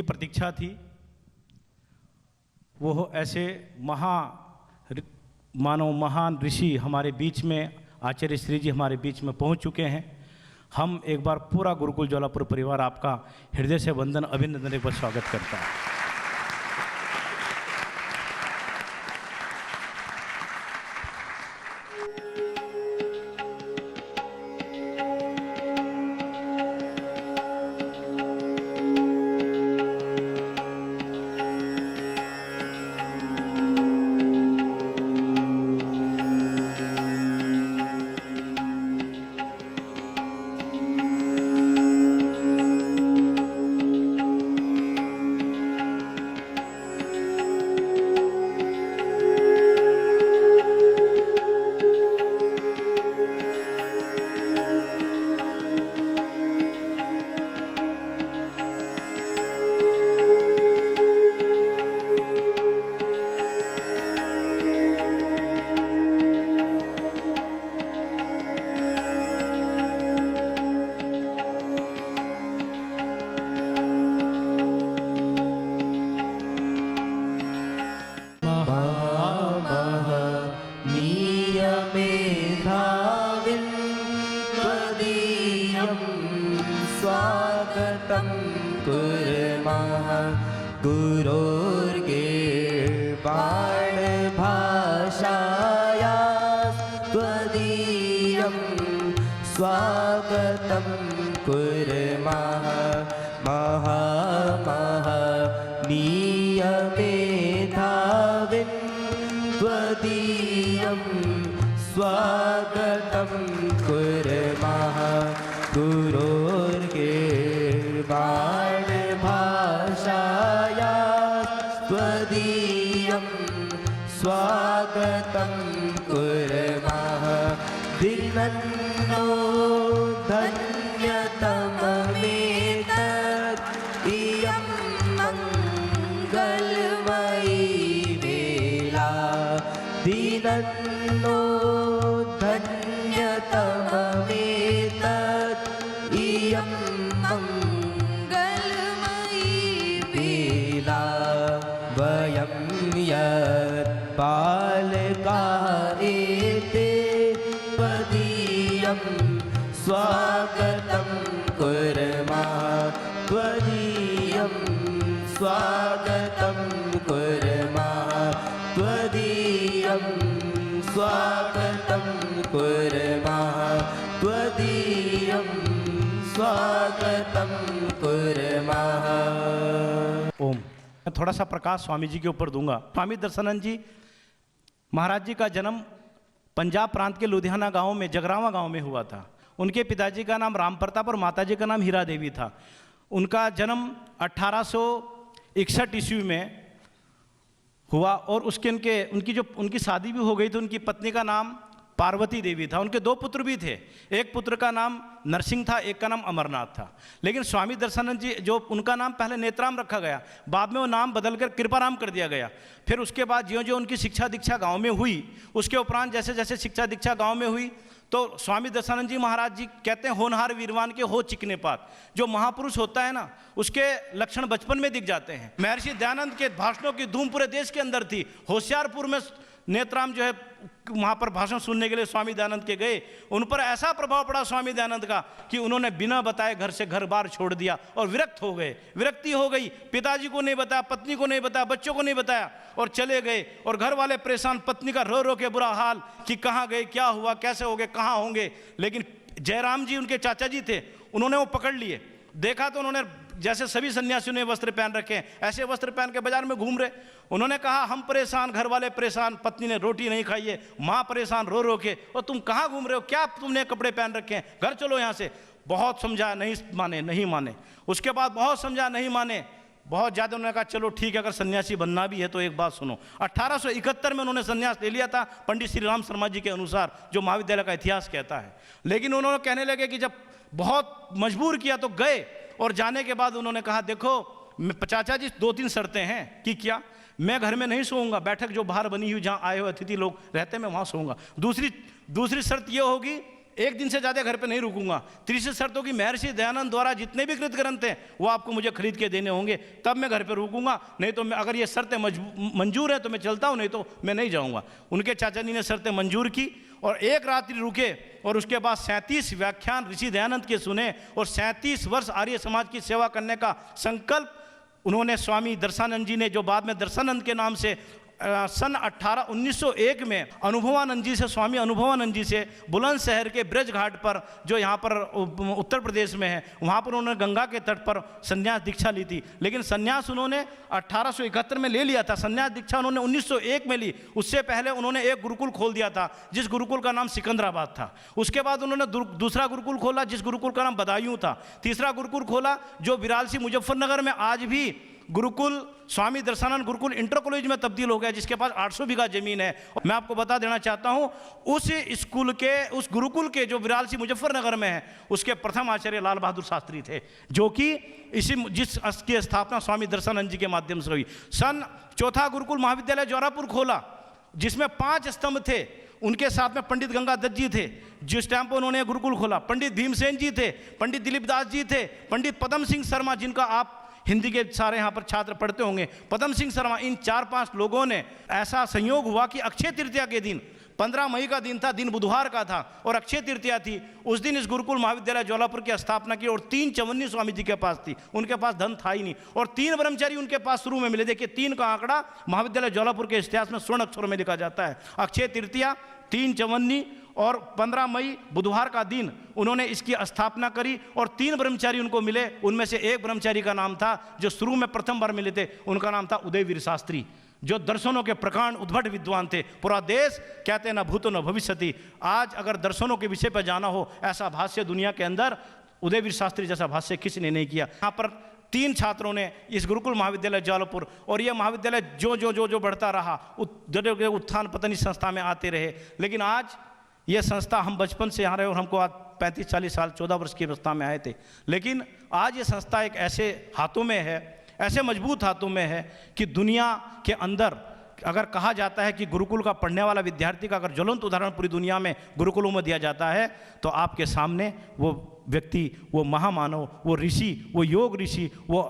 प्रतीक्षा थी। वो ऐसे महान ऋषि हमारे बीच में, आचार्य श्री जी हमारे बीच में पहुंच चुके हैं। हम एक बार पूरा गुरुकुल ज्वालापुर परिवार आपका हृदय से वंदन अभिनंदन एक बार स्वागत करता है। स्वागतं कुर्मः गुरोर्गीर्वाणभाषाया त्वदीयं स्वागतं कुर्मः महामहनीयमेधाविं त्वदीयं स्वागतं कुर्मः गुरोर्गीर्वाणभाषाया त्वदीयं स्वागतं कुर्मः दिनन्नो धन्यतममेतत् इयं मङ्गलमयी वेला दिनन्नो धन्यतममेतत् इयं मङ्गलमयी वेला वयं यत् बालकाः एते त्वदीयं स्वागतं कुर्मः त्वदीयं स्वागतं कुर्मः त्वदीयं स्वागतं कुर्मः त्वदीयं स्वागतं कुर्मः। ओम। मैं थोड़ा सा प्रकाश स्वामी जी के ऊपर दूंगा। स्वामी दर्शनानंद जी महाराज जी का जन्म पंजाब प्रांत के लुधियाना गांव में, जगरावा गांव में हुआ था। उनके पिताजी का नाम राम प्रताप और माताजी का नाम हीरा देवी था। उनका जन्म 1861 ईस्वी में हुआ और उनकी शादी भी हो गई थी। उनकी पत्नी का नाम पार्वती देवी था। उनके 2 पुत्र भी थे। एक पुत्र का नाम नरसिंह था, एक का नाम अमरनाथ था। लेकिन स्वामी दर्शनानंद जी जो उनका नाम पहले नेत्राम रखा गया, बाद में वो नाम बदलकर कृपाराम कर दिया गया। फिर उसके बाद ज्यों-ज्यों उनकी शिक्षा दीक्षा गांव में हुई, उसके उपरांत जैसे जैसे शिक्षा दीक्षा गांव में हुई तो स्वामी दर्शनानंद जी महाराज जी कहते हैं होनहार वीरवान के हो चिकने पात। जो महापुरुष होता है ना, उसके लक्षण बचपन में दिख जाते हैं। महर्षि दयानंद के भाषणों की धूम पूरे देश के अंदर थी। होशियारपुर में नेत्राम जो है वहाँ पर भाषण सुनने के लिए स्वामी दयानंद के गए। उन पर ऐसा प्रभाव पड़ा स्वामी दयानंद का कि उन्होंने बिना बताए घर से घर बार छोड़ दिया और विरक्त हो गए। विरक्ति हो गई, पिताजी को नहीं बताया, पत्नी को नहीं बताया, बच्चों को नहीं बताया और चले गए। और घर वाले परेशान, पत्नी का रो रो के बुरा हाल कि कहाँ गए, क्या हुआ, कैसे हो गए, कहाँ होंगे। लेकिन जयराम जी उनके चाचा जी थे, उन्होंने वो पकड़ लिए। देखा तो उन्होंने जैसे सभी सन्यासियों ने वस्त्र पहन रखे हैं, ऐसे वस्त्र पहन के बाजार में घूम रहे। उन्होंने कहा हम परेशान, घर वाले परेशान, पत्नी ने रोटी नहीं खाई है, माँ परेशान रो रो के, और तुम कहाँ घूम रहे हो, क्या तुमने कपड़े पहन रखे हैं, घर चलो यहाँ से। बहुत समझा, नहीं माने। उसके बाद बहुत समझा, नहीं माने। बहुत ज़्यादा उन्होंने कहा चलो ठीक है, अगर सन्यासी बनना भी है तो एक बात सुनो। 1871 में उन्होंने सन्यास ले लिया था पंडित श्री राम शर्मा जी के अनुसार, जो महाविद्यालय का इतिहास कहता है। लेकिन उन्होंने कहने लगे कि जब बहुत मजबूर किया तो गए, और जाने के बाद उन्होंने कहा देखो चाचा जी 2-3 शर्तें हैं। कि क्या? मैं घर में नहीं सोऊंगा, बैठक जो बाहर बनी हुई जहाँ आए हुए अतिथि लोग रहते हैं मैं वहाँ सोऊंगा। दूसरी शर्त ये होगी एक दिन से ज़्यादा घर पे नहीं रुकूंगा। 30 शर्तों की महर्षि दयानंद द्वारा जितने भी कृत ग्रंथ हैं वो आपको मुझे खरीद के देने होंगे, तब मैं घर पे रुकूंगा। नहीं तो मैं, अगर ये शर्तें मंजूर है तो मैं चलता हूँ, नहीं तो मैं नहीं जाऊँगा। उनके चाचा जी ने शर्तें मंजूर की और एक रात्रि रुके और उसके बाद 37 व्याख्यान ऋषि दयानंद के सुने और 37 वर्ष आर्य समाज की सेवा करने का संकल्प उन्होंने स्वामी दर्शानंद जी ने, जो बाद में दर्शानंद के नाम से सन 1901 में अनुभवानंद जी से, स्वामी अनुभवानंद जी से बुलंदशहर के ब्रज घाट पर, जो यहाँ पर उत्तर प्रदेश में है, वहाँ पर उन्होंने गंगा के तट पर संन्यास दीक्षा ली थी। लेकिन संन्यास उन्होंने 1871 में ले लिया था, संन्यास दीक्षा उन्होंने 1901 में ली। उससे पहले उन्होंने एक गुरुकुल खोल दिया था जिस गुरुकुल का नाम सिकंदराबाद था। उसके बाद उन्होंने दूसरा गुरुकुल खोला जिस गुरुकुल का नाम बदायूं था। तीसरा गुरुकुल खोला जो बिरालसी मुजफ्फरनगर में आज भी गुरुकुल स्वामी दर्शानंद गुरुकुल इंटर कॉलेज में तब्दील हो गया, जिसके पास 800 बीघा जमीन है। मैं आपको बता देना चाहता हूं, उस स्कूल के, उस गुरुकुल के जो बिरालसी मुजफ्फरनगर में है, उसके प्रथम आचार्य लाल बहादुर शास्त्री थे, जो कि जिसकी स्थापना स्वामी दर्शानंद जी के माध्यम से हुई। सन चौथा गुरुकुल महाविद्यालय जौरापुर खोला जिसमें 5 स्तंभ थे। उनके साथ में पंडित गंगादत्त जी थे जिस टाइम पर उन्होंने गुरुकुल खोला। पंडित भीमसेन जी थे, पंडित दिलीप दास जी थे, पंडित पदम सिंह शर्मा, जिनका आप हिंदी के सारे यहाँ पर छात्र पढ़ते होंगे, पदम सिंह शर्मा। इन 4-5 लोगों ने, ऐसा संयोग हुआ कि अक्षय तृतीया के दिन, 15 मई का दिन था, दिन बुधवार का था और अक्षय तृतीया थी। उस दिन इस गुरुकुल महाविद्यालय जौलापुर की स्थापना की और 3 चवन्नी स्वामी जी के पास थी। उनके पास धन था ही नहीं और 3 ब्रह्मचारी उनके पास शुरू में मिले। देखिए 3 का आंकड़ा महाविद्यालय जौलापुर के इतिहास में स्वर्ण अक्षरों में लिखा जाता है। अक्षय तृतीया, 3 चवन्नी और 15 मई बुधवार का दिन उन्होंने इसकी स्थापना करी और 3 ब्रह्मचारी उनको मिले। उनमें से एक ब्रह्मचारी का नाम था, जो शुरू में प्रथम बार मिले थे, उनका नाम था उदयवीर शास्त्री, जो दर्शनों के प्रकांड उद्भट विद्वान थे। पूरा देश कहते न भूतो न भविष्यति। आज अगर दर्शनों के विषय पर जाना हो, ऐसा भाष्य दुनिया के अंदर उदयवीर शास्त्री जैसा भाष्य किसी ने नहीं किया। यहाँ पर 3 छात्रों ने इस गुरुकुल महाविद्यालय जौलापुर, और यह महाविद्यालय जो बढ़ता रहा, उत्थान पतन इस संस्था में आते रहे। लेकिन आज यह संस्था, हम बचपन से यहाँ रहे और हमको आज 35-40 साल, 14 वर्ष की अवस्था में आए थे, लेकिन आज ये संस्था एक ऐसे हाथों में है, ऐसे मजबूत हाथों में है कि दुनिया के अंदर अगर कहा जाता है कि गुरुकुल का पढ़ने वाला विद्यार्थी का अगर ज्वलंत उदाहरण पूरी दुनिया में गुरुकुलों में दिया जाता है, तो आपके सामने वो व्यक्ति, वो महामानव, वो ऋषि, वो योग ऋषि, वो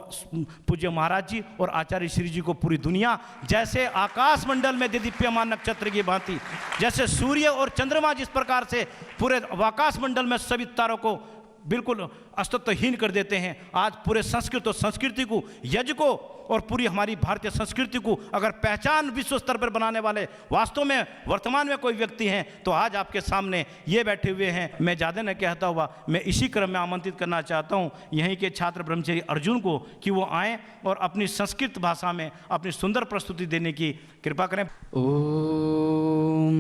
पूज्य महाराज जी और आचार्य श्री जी को पूरी दुनिया, जैसे आकाश मंडल में दीप्यमान नक्षत्र की भांति, जैसे सूर्य और चंद्रमा जिस प्रकार से पूरे आकाश मंडल में सभी तारों को बिल्कुल अस्तित्वहीन कर देते हैं, आज पूरे संस्कृत और संस्कृति को, यज्ञ को और पूरी हमारी भारतीय संस्कृति को अगर पहचान विश्व स्तर पर बनाने वाले वास्तव में वर्तमान में कोई व्यक्ति हैं, तो आज आपके सामने ये बैठे हुए हैं। मैं ज़्यादा न कहता हुआ मैं इसी क्रम में आमंत्रित करना चाहता हूँ यहीं के छात्र ब्रह्मचारी अर्जुन को कि वो आएँ और अपनी संस्कृत भाषा में अपनी सुंदर प्रस्तुति देने की कृपा करें। ओम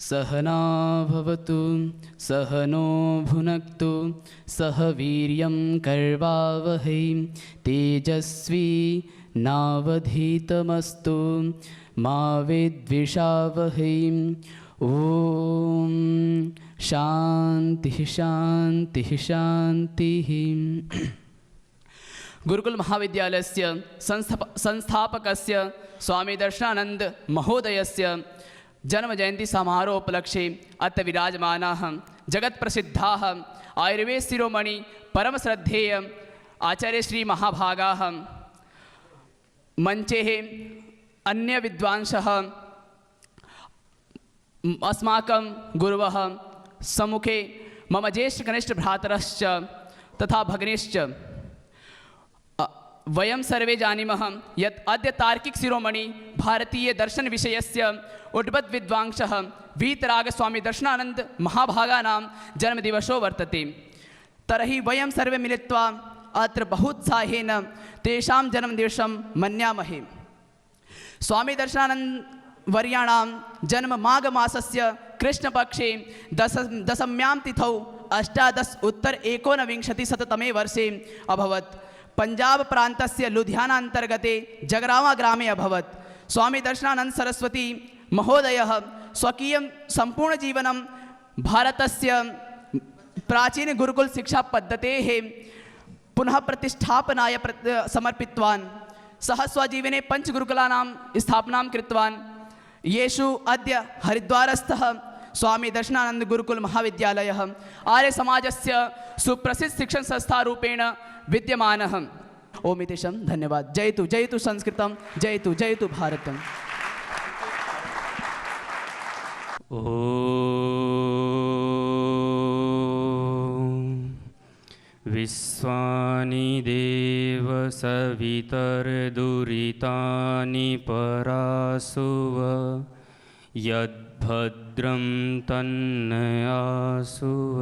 सहना भवतु सहनो भुनक्तु सह वीर्यं कर्वावहै तेजस्वी नावधीतमस्तु मा विद्विषावहै। ओम शांति शांति शांतिः। गुरुकुल महाविद्यालयस्य संस्थापकस्य स्वामी दर्शनानंद महोदयस्य जन्म जयंती समारोह उपलक्ष्ये अत्र विराजमानाः जगत प्रसिद्धाः आयुर्वेद शिरोमणि परम श्रद्धेय आचार्य श्री महाभागाः मंचे अन्य विद्वांसः अस्माकं गुरवः सम्मुखे मम ज्येष्ठ कनिष्ठ भ्रातरश्च तथा भगिनीश्च। वयं सर्वे जानीमः यत् अद्य तार्किक शिरोमणि भारतीय दर्शन विषयस्य उद्भत विद्वांसः वीतराग स्वामी दर्शनानंद महाभागानां जन्मदिवसो वर्तते। तर्हि वयं सर्वे मिलित्वा अत्र बहुत्साहेन तेषां जन्मदिवसं मन्यामहे। स्वामी दर्शनानंद वर्याणां जन्म माघमासस्य कृष्णपक्षे दशम्यां तिथौ 1819 वर्षे अभवत्। पंजाब प्रान्तस्य लुधियाना अंतर्गते जगरावा ग्रामे अभवत्। स्वामी दर्शनानंद सरस्वती महोदयः स्वकीयं सम्पूर्णजीवनं भारतस्य प्राचीन गुरुकुल शिक्षा पद्धतेः पुनः प्रतिष्ठापनाय समर्पितवान्। सः स्वजीवने 5 गुरुकुलानां स्थापनां कृतवान्, येषु अद्य हरिद्वारस्थः स्वामी दर्शनानंद गुरुकुल महाविद्यालयः आर्य समाजस्य सुप्रसिद्ध शिक्षण संस्था रूपेण विद्यमानः। ओम इतेषां धन्यवाद। जयतु संस्कृतं, जयतु भारतम्। ॐ विश्वानि देव सवितर्दुरितानि परासुव यद्भद्रं तन्नयासुव।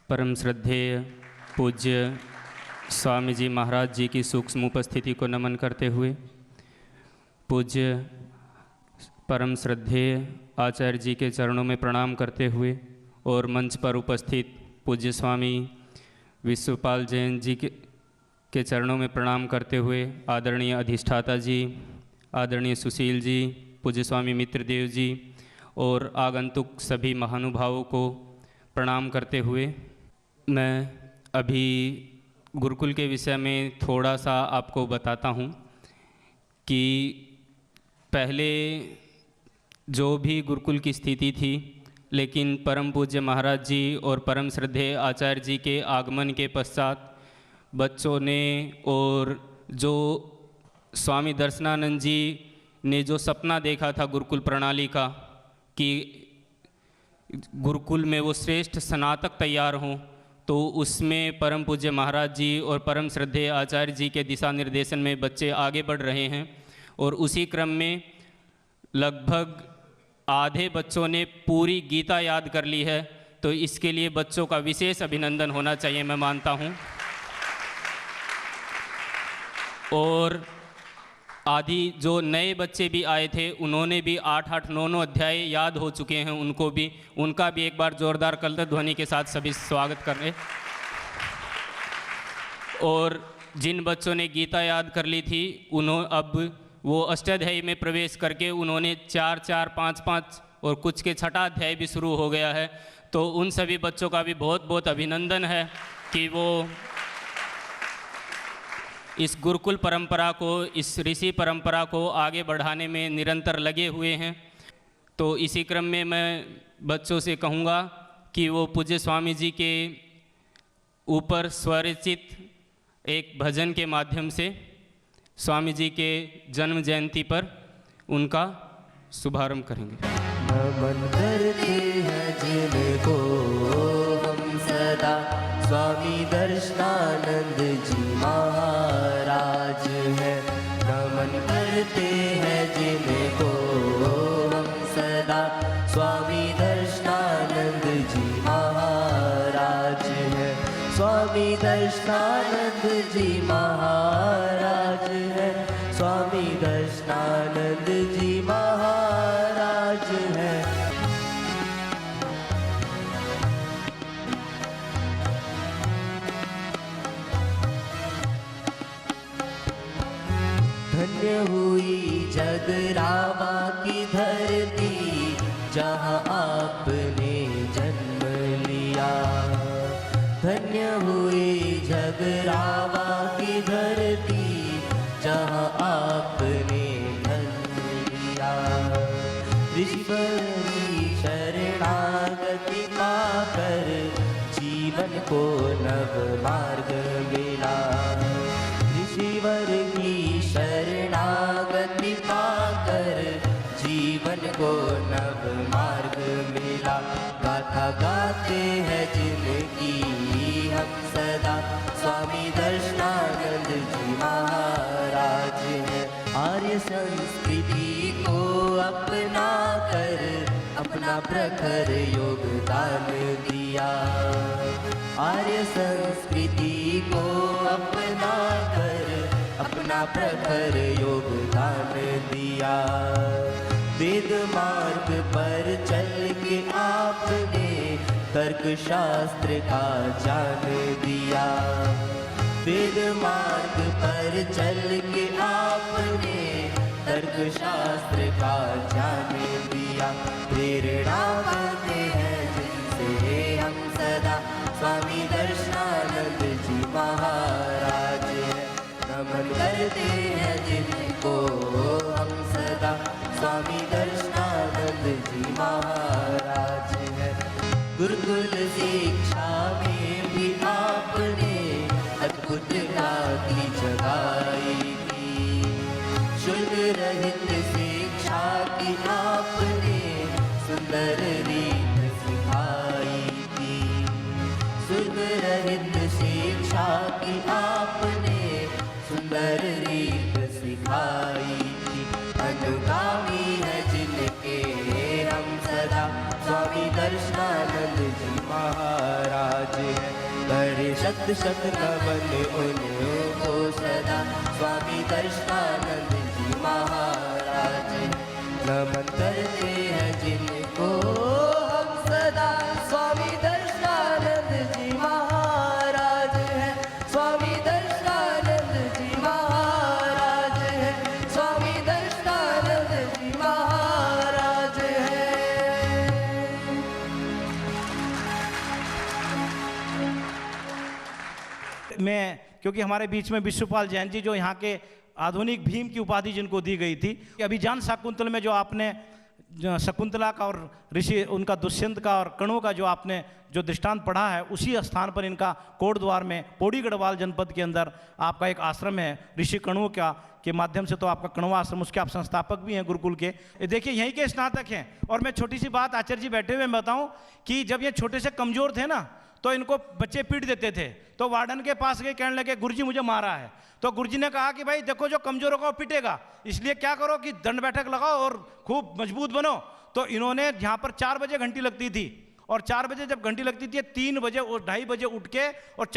परम श्रद्धेय पूज्य स्वामी जी महाराज जी की सूक्ष्म उपस्थिति को नमन करते हुए, पूज्य परम श्रद्धेय आचार्य जी के चरणों में प्रणाम करते हुए और मंच पर उपस्थित पूज्य स्वामी विश्वपाल जैन जी के चरणों में प्रणाम करते हुए आदरणीय अधिष्ठाता जी, आदरणीय सुशील जी, पूज्य स्वामी मित्रदेव जी और आगंतुक सभी महानुभावों को प्रणाम करते हुए मैं अभी गुरुकुल के विषय में थोड़ा सा आपको बताता हूँ कि पहले जो भी गुरुकुल की स्थिति थी, लेकिन परम पूज्य महाराज जी और परम श्रद्धेय आचार्य जी के आगमन के पश्चात बच्चों ने और जो स्वामी दर्शनानंद जी ने जो सपना देखा था गुरुकुल प्रणाली का कि गुरुकुल में वो श्रेष्ठ स्नातक तैयार हों, तो उसमें परम पूज्य महाराज जी और परम श्रद्धेय आचार्य जी के दिशा निर्देशन में बच्चे आगे बढ़ रहे हैं। और उसी क्रम में लगभग आधे बच्चों ने पूरी गीता याद कर ली है, तो इसके लिए बच्चों का विशेष अभिनंदन होना चाहिए, मैं मानता हूँ। और आदि जो नए बच्चे भी आए थे उन्होंने भी 8-8, 9-9 अध्याय याद हो चुके हैं, उनका भी एक बार जोरदार कलत ध्वनि के साथ सभी स्वागत करें। और जिन बच्चों ने गीता याद कर ली थी अब वो अष्टाध्यायी में प्रवेश करके उन्होंने 4-4, 5-5 और कुछ के छठा अध्याय भी शुरू हो गया है। तो उन सभी बच्चों का भी बहुत बहुत अभिनंदन है कि वो इस गुरुकुल परंपरा को, इस ऋषि परंपरा को आगे बढ़ाने में निरंतर लगे हुए हैं। तो इसी क्रम में मैं बच्चों से कहूँगा कि वो पूज्य स्वामी जी के ऊपर स्वरचित एक भजन के माध्यम से स्वामी जी के जन्म जयंती पर उनका शुभारंभ करेंगे। नमन करते हैं जिनको हम सदा, स्वामी दर्शनानंद जी महाराज है। नमन करते हैं जिनको हम सदा, स्वामी दर्शनानंद जी महाराज है। स्वामी दर्शनानंद जी महाराज है। स्वामी दर्शनानंद जी महाराज है। धन्य हुई जगरावा की धरती, जहाँ आपने जन्म लिया। धन्य हुई जगरावा की धरती, जहाँ आपने जन्म लिया। ऋषिवरी शरणागति पाकर जीवन को नव मार्ग मिला। ऋषिवर की शरणागति पाकर जीवन को नव मार्ग मिला। गाथा गाते हैं जिनकी हम सदा, स्वामी दर्शनानंद जी महाराज है। आर्य संस्कृति को अपना कर अपना प्रखर योगदान दिया। आर्य संस्कृति को अपना कर अपना प्रखर योगदान दिया। वेद मार्ग पर चल के आपने तर्क शास्त्र का ज्ञान दिया। वेद मार्ग पर चल के आपने तर्क शास्त्र का ज्ञान दिया। प्रेरणा पाते हैं जिनसे हम सदा, स्वामी दर्शनानंद जी महाराज है। नमन करते हैं जिनको हम सदा, शिक्षा में भी आपने अद्भुतता की जगाई थी। शुल्क रहित शिक्षा की आपने सुंदर रीत सिखाई थी। शुल्क रहित शिक्षा की आपने सुंदर रीत सिखाई थी। अनुगामी है जिनके हम सदा स्वामी दर्शनानंद जी महाराज है। करे शत शत नमन उनको सदा स्वामी दर्शनानंद जी महाराज है। नमन करते हैं जिनको हम सदा स्वामी दर्शनानंद जी महाराज है। स्वामी दर्शनानंद जी महाराज है। स्वामी दर्शनानंद जी महाराज है। मैं क्योंकि हमारे बीच में विश्वपाल जैन जी जो यहाँ के आधुनिक भीम की उपाधि जिनको दी गई थी, कि अभिज्ञान शाकुंतल में जो आपने शकुंतला का और ऋषि उनका दुष्यंत का और कणों का जो आपने जो दृष्टांत पढ़ा है, उसी स्थान पर इनका कोटद्वार में पौड़ी गढ़वाल जनपद के अंदर आपका एक आश्रम है ऋषि कणुओं का के माध्यम से। तो आपका कणवा आश्रम, उसके आप संस्थापक भी हैं गुरुकुल के। देखिए यहीं के स्नातक हैं। और मैं छोटी सी बात आचार्य जी बैठे हुए मैं बताऊं कि जब ये छोटे से कमजोर थे ना, तो इनको बच्चे पीट देते थे। तो वार्डन के पास गए, कहने लगे गुरुजी मुझे मारा है। तो गुरुजी ने कहा कि भाई देखो जो कमजोर होगा वो पिटेगा, इसलिए क्या करो कि दंड बैठक लगाओ और खूब मजबूत बनो। तो इन्होंने यहाँ पर 4 बजे घंटी लगती थी, और 4 बजे जब घंटी लगती थी 3 बजे और 2:30 बजे उठ के और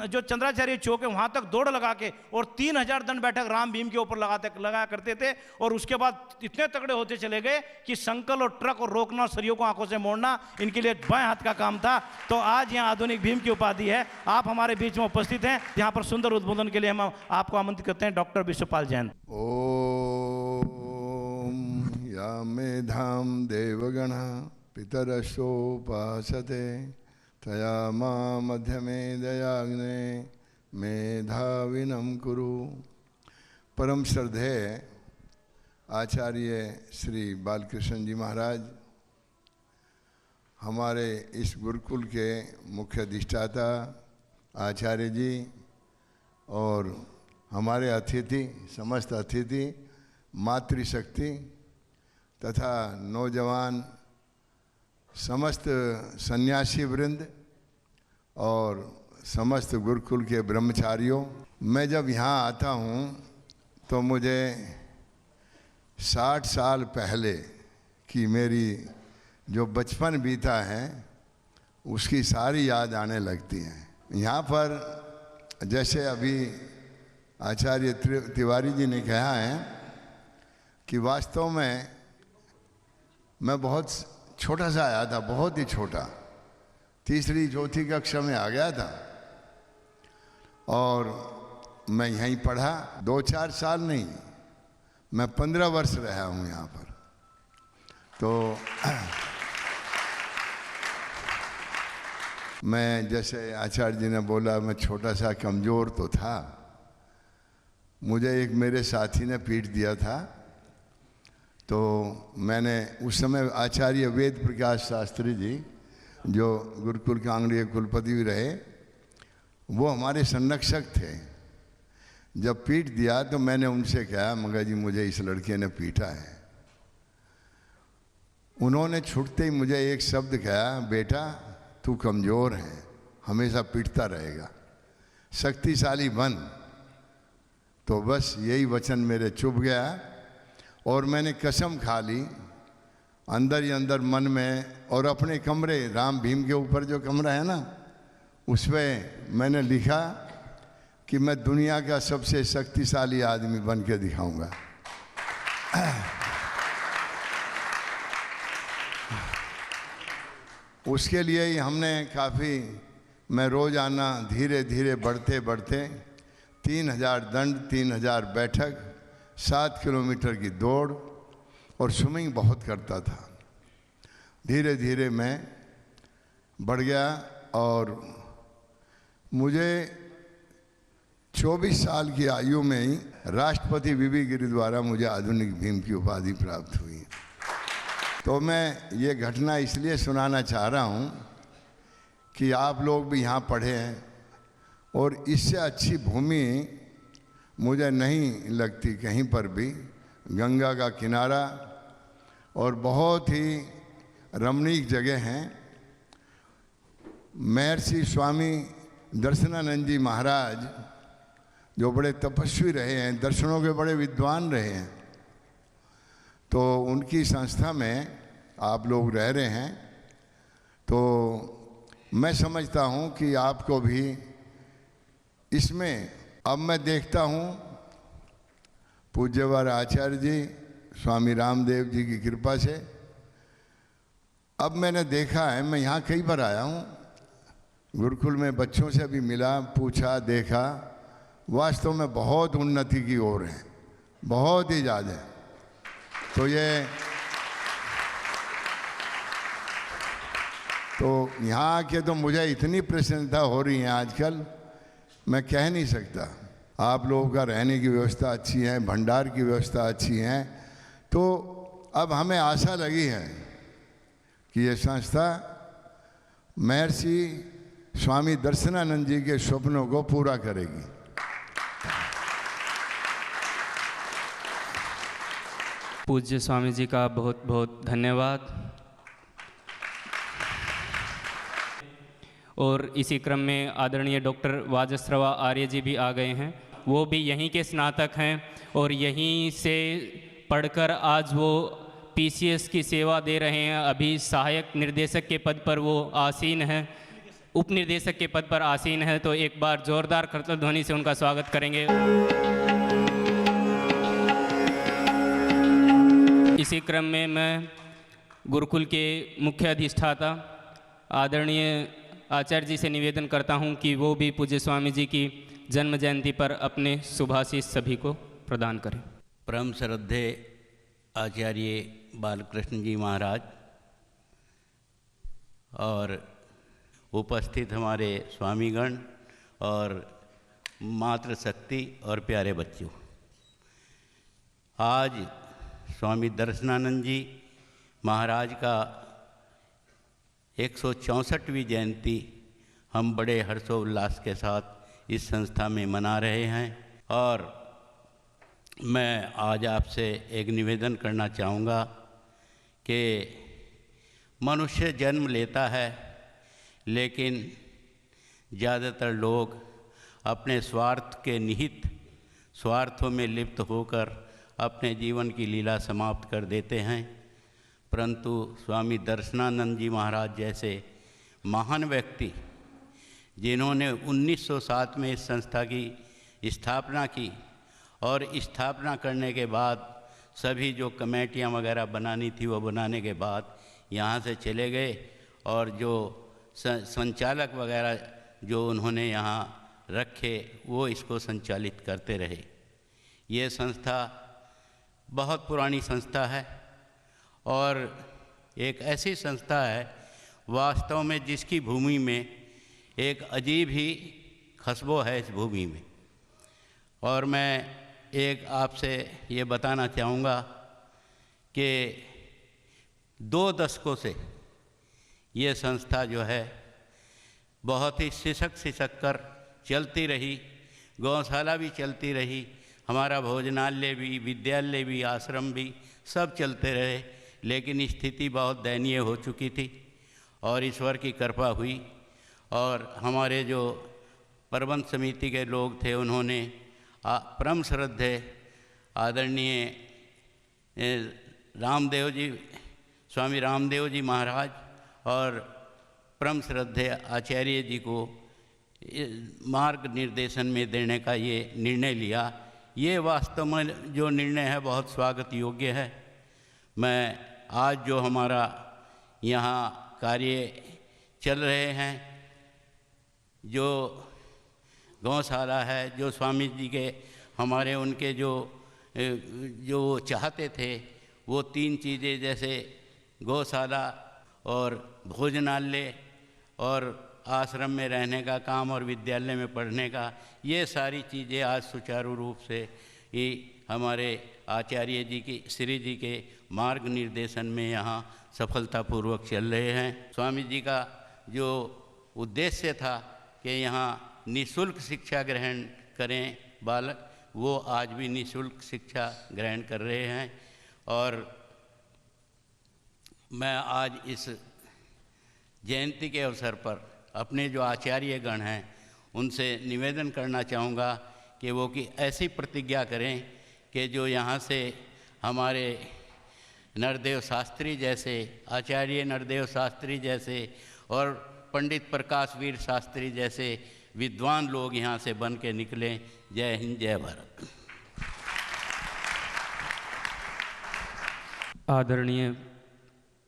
जो चंद्राचार्य चौक है वहाँ तक दौड़ लगा के और 3000 दंड बैठक राम भीम के ऊपर लगाया करते थे। और उसके बाद इतने तगड़े होते चले गए कि संकल और ट्रक और रोकना और सरियों को आंखों से मोड़ना इनके लिए बाएं हाथ का काम था। तो आज यहाँ आधुनिक भीम की उपाधि है। आप हमारे बीच में उपस्थित हैं। यहाँ पर सुंदर उद्बोधन के लिए हम आपको आमंत्रित करते हैं डॉक्टर विश्वपाल जैन। ओम या मेधाम देवगण पितरसोपासते तया मां मध्यमे दयाग्ने मेधाविनं कुरु। परम श्रद्धेय आचार्य श्री बालकृष्ण जी महाराज, हमारे इस गुरुकुल के मुख्य अधिष्ठाता आचार्य जी और हमारे अतिथि, समस्त अतिथि, मातृशक्ति तथा नौजवान समस्त सन्यासी वृंद और समस्त गुरुकुल के ब्रह्मचारियों, मैं जब यहाँ आता हूँ तो मुझे 60 साल पहले की मेरी जो बचपन बीता है उसकी सारी याद आने लगती है। यहाँ पर जैसे अभी आचार्य तिवारी जी ने कहा है कि वास्तव में मैं बहुत छोटा सा आया था, बहुत ही छोटा, 3री-4थी कक्षा में आ गया था और मैं यहीं पढ़ा। 2-4 साल नहीं, मैं 15 वर्ष रहा हूँ यहाँ पर। तो मैं जैसे आचार्य जी ने बोला मैं छोटा सा कमज़ोर तो था, मुझे एक मेरे साथी ने पीट दिया था। तो मैंने उस समय आचार्य वेद प्रकाश शास्त्री जी जो गुरुकुल के आंग्रीय कुलपति भी रहे, वो हमारे संरक्षक थे। जब पीट दिया तो मैंने उनसे कहा मगर जी मुझे इस लड़के ने पीटा है। उन्होंने छूटते ही मुझे एक शब्द कहा, बेटा तू कमज़ोर है, हमेशा पीटता रहेगा, शक्तिशाली बन। तो बस यही वचन मेरे चुभ गया और मैंने कसम खा ली अंदर ही अंदर मन में, और अपने कमरे, राम भीम के ऊपर जो कमरा है ना, उस पर मैंने लिखा कि मैं दुनिया का सबसे शक्तिशाली आदमी बन के दिखाऊंगा। उसके लिए ही हमने काफ़ी, मैं रोज़ाना धीरे धीरे बढ़ते बढ़ते 3000 दंड, 3000 बैठक, 7 किलोमीटर की दौड़ और स्विमिंग बहुत करता था। धीरे धीरे मैं बढ़ गया और मुझे 24 साल की आयु में ही राष्ट्रपति वीवी गिरी द्वारा मुझे आधुनिक भीम की उपाधि प्राप्त हुई। तो मैं ये घटना इसलिए सुनाना चाह रहा हूँ कि आप लोग भी यहाँ पढ़े हैं, और इससे अच्छी भूमि मुझे नहीं लगती कहीं पर भी। गंगा का किनारा और बहुत ही रमणीक जगह हैं। महर्षि स्वामी दर्शनानंद जी महाराज जो बड़े तपस्वी रहे हैं, दर्शनों के बड़े विद्वान रहे हैं, तो उनकी संस्था में आप लोग रह रहे हैं, तो मैं समझता हूँ कि आपको भी इसमें, अब मैं देखता हूँ पूज्यवर आचार्य जी स्वामी रामदेव जी की कृपा से, अब मैंने देखा है, मैं यहाँ कई बार आया हूँ, गुरुकुल में बच्चों से भी मिला, पूछा, देखा, वास्तव में बहुत उन्नति की ओर है, बहुत ही ज़्यादा। तो यहाँ के तो मुझे इतनी प्रसन्नता हो रही है आजकल, मैं कह नहीं सकता। आप लोगों का रहने की व्यवस्था अच्छी है, भंडार की व्यवस्था अच्छी है, तो अब हमें आशा लगी है कि ये संस्था महर्षि स्वामी दर्शनानंद जी के स्वप्नों को पूरा करेगी। पूज्य स्वामी जी का बहुत बहुत धन्यवाद। और इसी क्रम में आदरणीय डॉक्टर वाजस्रवा आर्य जी भी आ गए हैं। वो भी यहीं के स्नातक हैं और यहीं से पढ़कर आज वो पीसीएस की सेवा दे रहे हैं। अभी सहायक निर्देशक के पद पर वो आसीन हैं, उपनिर्देशक के पद पर आसीन है। तो एक बार जोरदार करतल ध्वनि से उनका स्वागत करेंगे। इसी क्रम में मैं गुरुकुल के मुख्य अधिष्ठाता आदरणीय आचार्य जी से निवेदन करता हूं कि वो भी पूज्य स्वामी जी की जन्म जयंती पर अपने शुभाशीष सभी को प्रदान करें। परम श्रद्धे आचार्य बालकृष्ण जी महाराज और उपस्थित हमारे स्वामीगण और मातृशक्ति और प्यारे बच्चों, आज स्वामी दर्शनानंद जी महाराज का 164वीं जयंती हम बड़े हर्षोल्लास के साथ इस संस्था में मना रहे हैं। और मैं आज आपसे एक निवेदन करना चाहूँगा कि मनुष्य जन्म लेता है, लेकिन ज़्यादातर लोग अपने स्वार्थ के निहित स्वार्थों में लिप्त होकर अपने जीवन की लीला समाप्त कर देते हैं। परंतु स्वामी दर्शनानंद जी महाराज जैसे महान व्यक्ति, जिन्होंने 1907 में इस संस्था की स्थापना की और स्थापना करने के बाद सभी जो कमेटियां वगैरह बनानी थी वो बनाने के बाद यहाँ से चले गए, और जो संचालक वगैरह जो उन्होंने यहाँ रखे वो इसको संचालित करते रहे। ये संस्था बहुत पुरानी संस्था है और एक ऐसी संस्था है वास्तव में जिसकी भूमि में एक अजीब ही खुशबू है इस भूमि में। और मैं एक आपसे ये बताना चाहूँगा कि 2 दशकों से ये संस्था जो है बहुत ही सिसक कर चलती रही, गौशाला भी चलती रही, हमारा भोजनालय भी, विद्यालय भी, आश्रम भी सब चलते रहे, लेकिन स्थिति बहुत दयनीय हो चुकी थी। और ईश्वर की कृपा हुई और हमारे जो प्रबंध समिति के लोग थे उन्होंने परम श्रद्धे आदरणीय रामदेव जी, स्वामी रामदेव जी महाराज और परम श्रद्धे आचार्य जी को मार्ग निर्देशन में देने का ये निर्णय लिया। ये वास्तव में जो निर्णय है बहुत स्वागत योग्य है। मैं आज जो हमारा यहाँ कार्य चल रहे हैं, जो गौशाला है, जो स्वामी जी के हमारे उनके जो चाहते थे वो 3 चीज़ें, जैसे गौशाला और भोजनालय और आश्रम में रहने का काम और विद्यालय में पढ़ने का, ये सारी चीज़ें आज सुचारू रूप से ही हमारे आचार्य जी की श्री जी के मार्ग निर्देशन में यहाँ सफलतापूर्वक चल रहे हैं। स्वामी जी का जो उद्देश्य था कि यहाँ निःशुल्क शिक्षा ग्रहण करें बालक, वो आज भी निःशुल्क शिक्षा ग्रहण कर रहे हैं। और मैं आज इस जयंती के अवसर पर अपने जो आचार्यगण हैं उनसे निवेदन करना चाहूँगा कि वो कि ऐसी प्रतिज्ञा करें कि जो यहाँ से हमारे नरदेव शास्त्री जैसे, आचार्य नरदेव शास्त्री जैसे और पंडित प्रकाशवीर शास्त्री जैसे विद्वान लोग यहाँ से बन के निकलें। जय हिंद, जय भारत। आदरणीय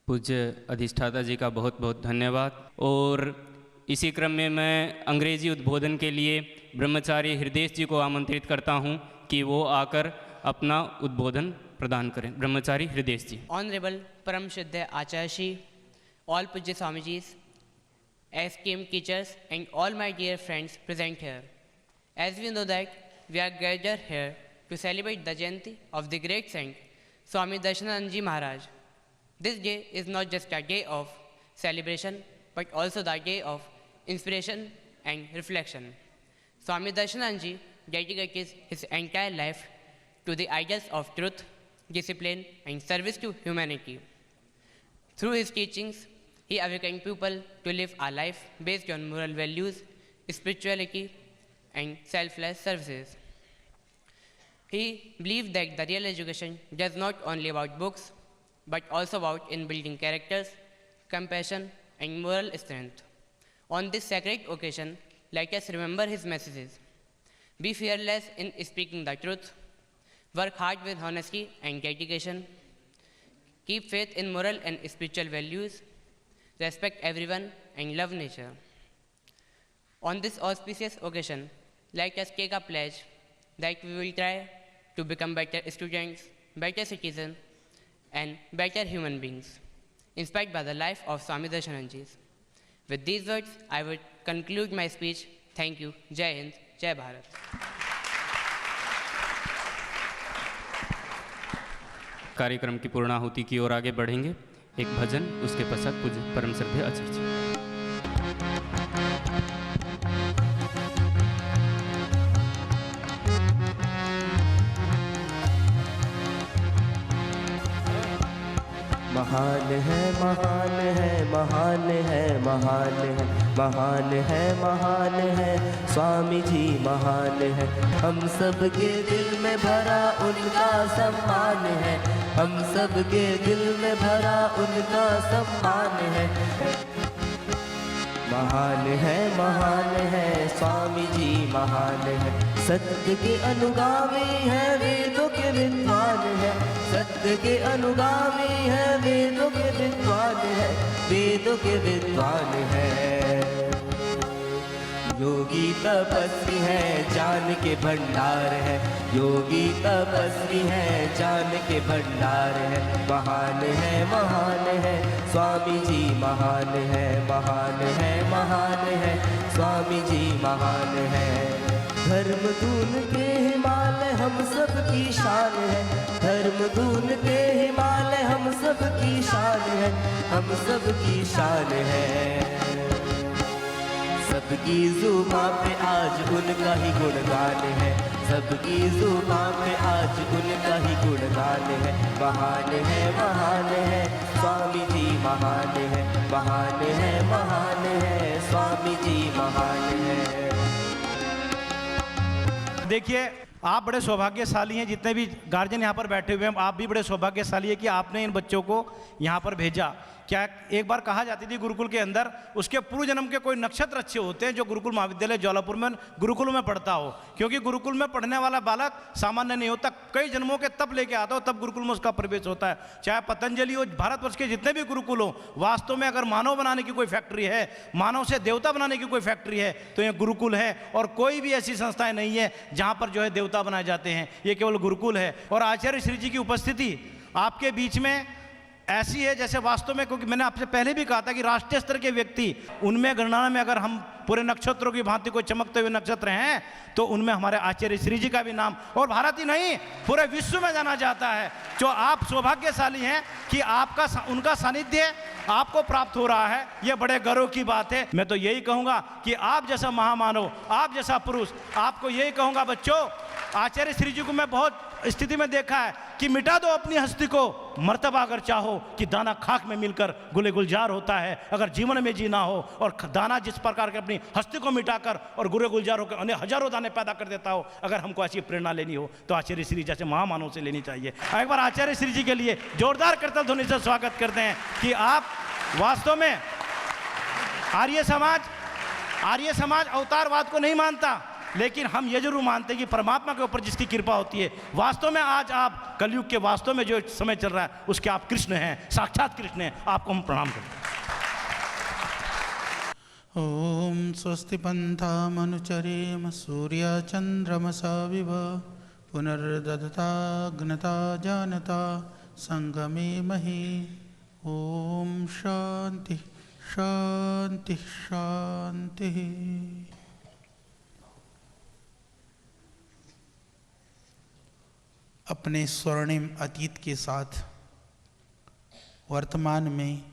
पूज्य अधिष्ठाता जी का बहुत बहुत धन्यवाद। और इसी क्रम में मैं अंग्रेजी उद्बोधन के लिए ब्रह्मचारी हृदय जी को आमंत्रित करता हूं कि वो आकर अपना उद्बोधन प्रदान करें। ब्रह्मचारी हृदय जी। Honorable Param Shraddha Acharya Shri, all Pujya Swamijis, esteemed teachers and all my dear friends present here. As we know that we are gathered here to celebrate the Jayanti of the great saint Swami Darshananand Maharaj. This day is not just a day of celebration but also the day of inspiration and reflection. Swami Darshananand dedicated his entire life to the ideals of truth, discipline and service to humanity. Through his teachings, he awakened people to live a life based on moral values, spirituality and selfless services. He believed that the real education does not only about books but also about in building characters, compassion and moral strength. On this sacred occasion, let us remember his messages. Be fearless in speaking the truth, work hard with honesty and dedication, keep faith in moral and spiritual values, respect everyone and love nature. On this auspicious occasion, let us take a pledge that we will try to become better students, better citizens and better human beings, inspired by the life of Swami Darshananand. With these words, I would conclude my speech. Thank you. Jai Hind, Jai Bharat. कार्यक्रम की पूर्णाहुति की ओर आगे बढ़ेंगे। एक भजन, उसके पश्चात पूज्य परम श्रद्धेय आचार्य जी। महान है, महान है, महान है, महान है, महान है, महान है, स्वामी जी महान है। हम सब के दिल में भरा उनका सम्मान है, हम सब के दिल में भरा उनका सम्मान है। महान है, महान है, स्वामी जी महान है। सत्य के अनुगामी है, वेदों के विद्वान है। सत्य के अनुगामी है, वेदों के विद्वान है, वेदों के विद्वान है। योगी तपस्वी है, जान के भंडार है। योगी तपस्वी है, जान के भंडार है। महान है, स्वामी जी महान है, महान है, महान है, स्वामी जी महान है। धर्म दून के हिमालय हम सब की शान है। धर्म दून के हिमालय हम सब की शान है, हम सब की शान है। सबकी जुबां पे आज उनका ही गुणगान है। सबकी जुबां पे आज उनका ही गुणगान है। महान है, स्वामी जी महान है। महान है, स्वामी जी महान है। देखिए, आप बड़े सौभाग्यशाली हैं, जितने भी गार्जियन यहाँ पर बैठे हुए हैं, आप भी बड़े सौभाग्यशाली है कि आपने इन बच्चों को यहाँ पर भेजा। क्या एक बार कहा जाती थी गुरुकुल के अंदर उसके पूर्व जन्म के कोई नक्षत्र अच्छे होते हैं जो गुरुकुल महाविद्यालय जौलापुर में गुरुकुल में पढ़ता हो, क्योंकि गुरुकुल में पढ़ने वाला बालक सामान्य नहीं होता, कई जन्मों के तब लेके आता हो, तब गुरुकुल में उसका प्रवेश होता है। चाहे पतंजलि हो, भारतवर्ष के जितने भी गुरुकुल हो, वास्तव में अगर मानव बनाने की कोई फैक्ट्री है, मानव से देवता बनाने की कोई फैक्ट्री है तो ये गुरुकुल है। और कोई भी ऐसी संस्थाएं नहीं है जहाँ पर जो है देवता बनाए जाते हैं, ये केवल गुरुकुल है। और आचार्य श्री जी की उपस्थिति आपके बीच में ऐसी है जैसे वास्तव में, क्योंकि मैंने आपसे पहले भी कहा था कि राष्ट्रीय स्तर के व्यक्ति उनमें गणना में अगर हम पूरे नक्षत्रों की भांति कोई चमकते हुए नक्षत्र हैं तो उनमें हमारे आचार्य श्री जी का भी नाम और भारत ही नहीं पूरे विश्व में जाना जाता है। जो आप सौभाग्यशाली हैं कि आपका उनका सानिध्य आपको प्राप्त हो रहा है, यह बड़े गर्व की बात है। मैं तो यही कहूँगा कि आप जैसा महामानव, आप जैसा पुरुष, आपको यही कहूँगा बच्चों, आचार्य श्री जी को मैं बहुत स्थिति में देखा है कि मिटा दो अपनी हस्ती को, मर्तबा अगर चाहो कि दाना खाक में मिलकर गुले गुलजार होता है। अगर जीवन में जीना हो और दाना जिस प्रकार के अपनी हस्ती को मिटाकर और गुले गुलजार होकर अन्य हजारों दाने पैदा कर देता हो, अगर हमको ऐसी प्रेरणा लेनी हो तो आचार्य श्री जैसे महामानव से लेनी चाहिए। एक बार आचार्य श्री जी के लिए जोरदार करतल ध्वनि से स्वागत करते हैं कि आप वास्तव में आर्य समाज अवतारवाद को नहीं मानता, लेकिन हम ये जरूर मानते हैं कि परमात्मा के ऊपर जिसकी कृपा होती है, वास्तव में आज आप कलयुग के वास्तव में जो समय चल रहा है उसके आप कृष्ण हैं, साक्षात कृष्ण हैं। आपको हम प्रणाम करते हैं। ओम स्वस्ति पंथामनुचरेम सूर्यचंद्रमसा विव पुनर्दधताग्नता जानता संगमे मही। ओम शांति शांति शांति। अपने स्वर्णिम अतीत के साथ वर्तमान में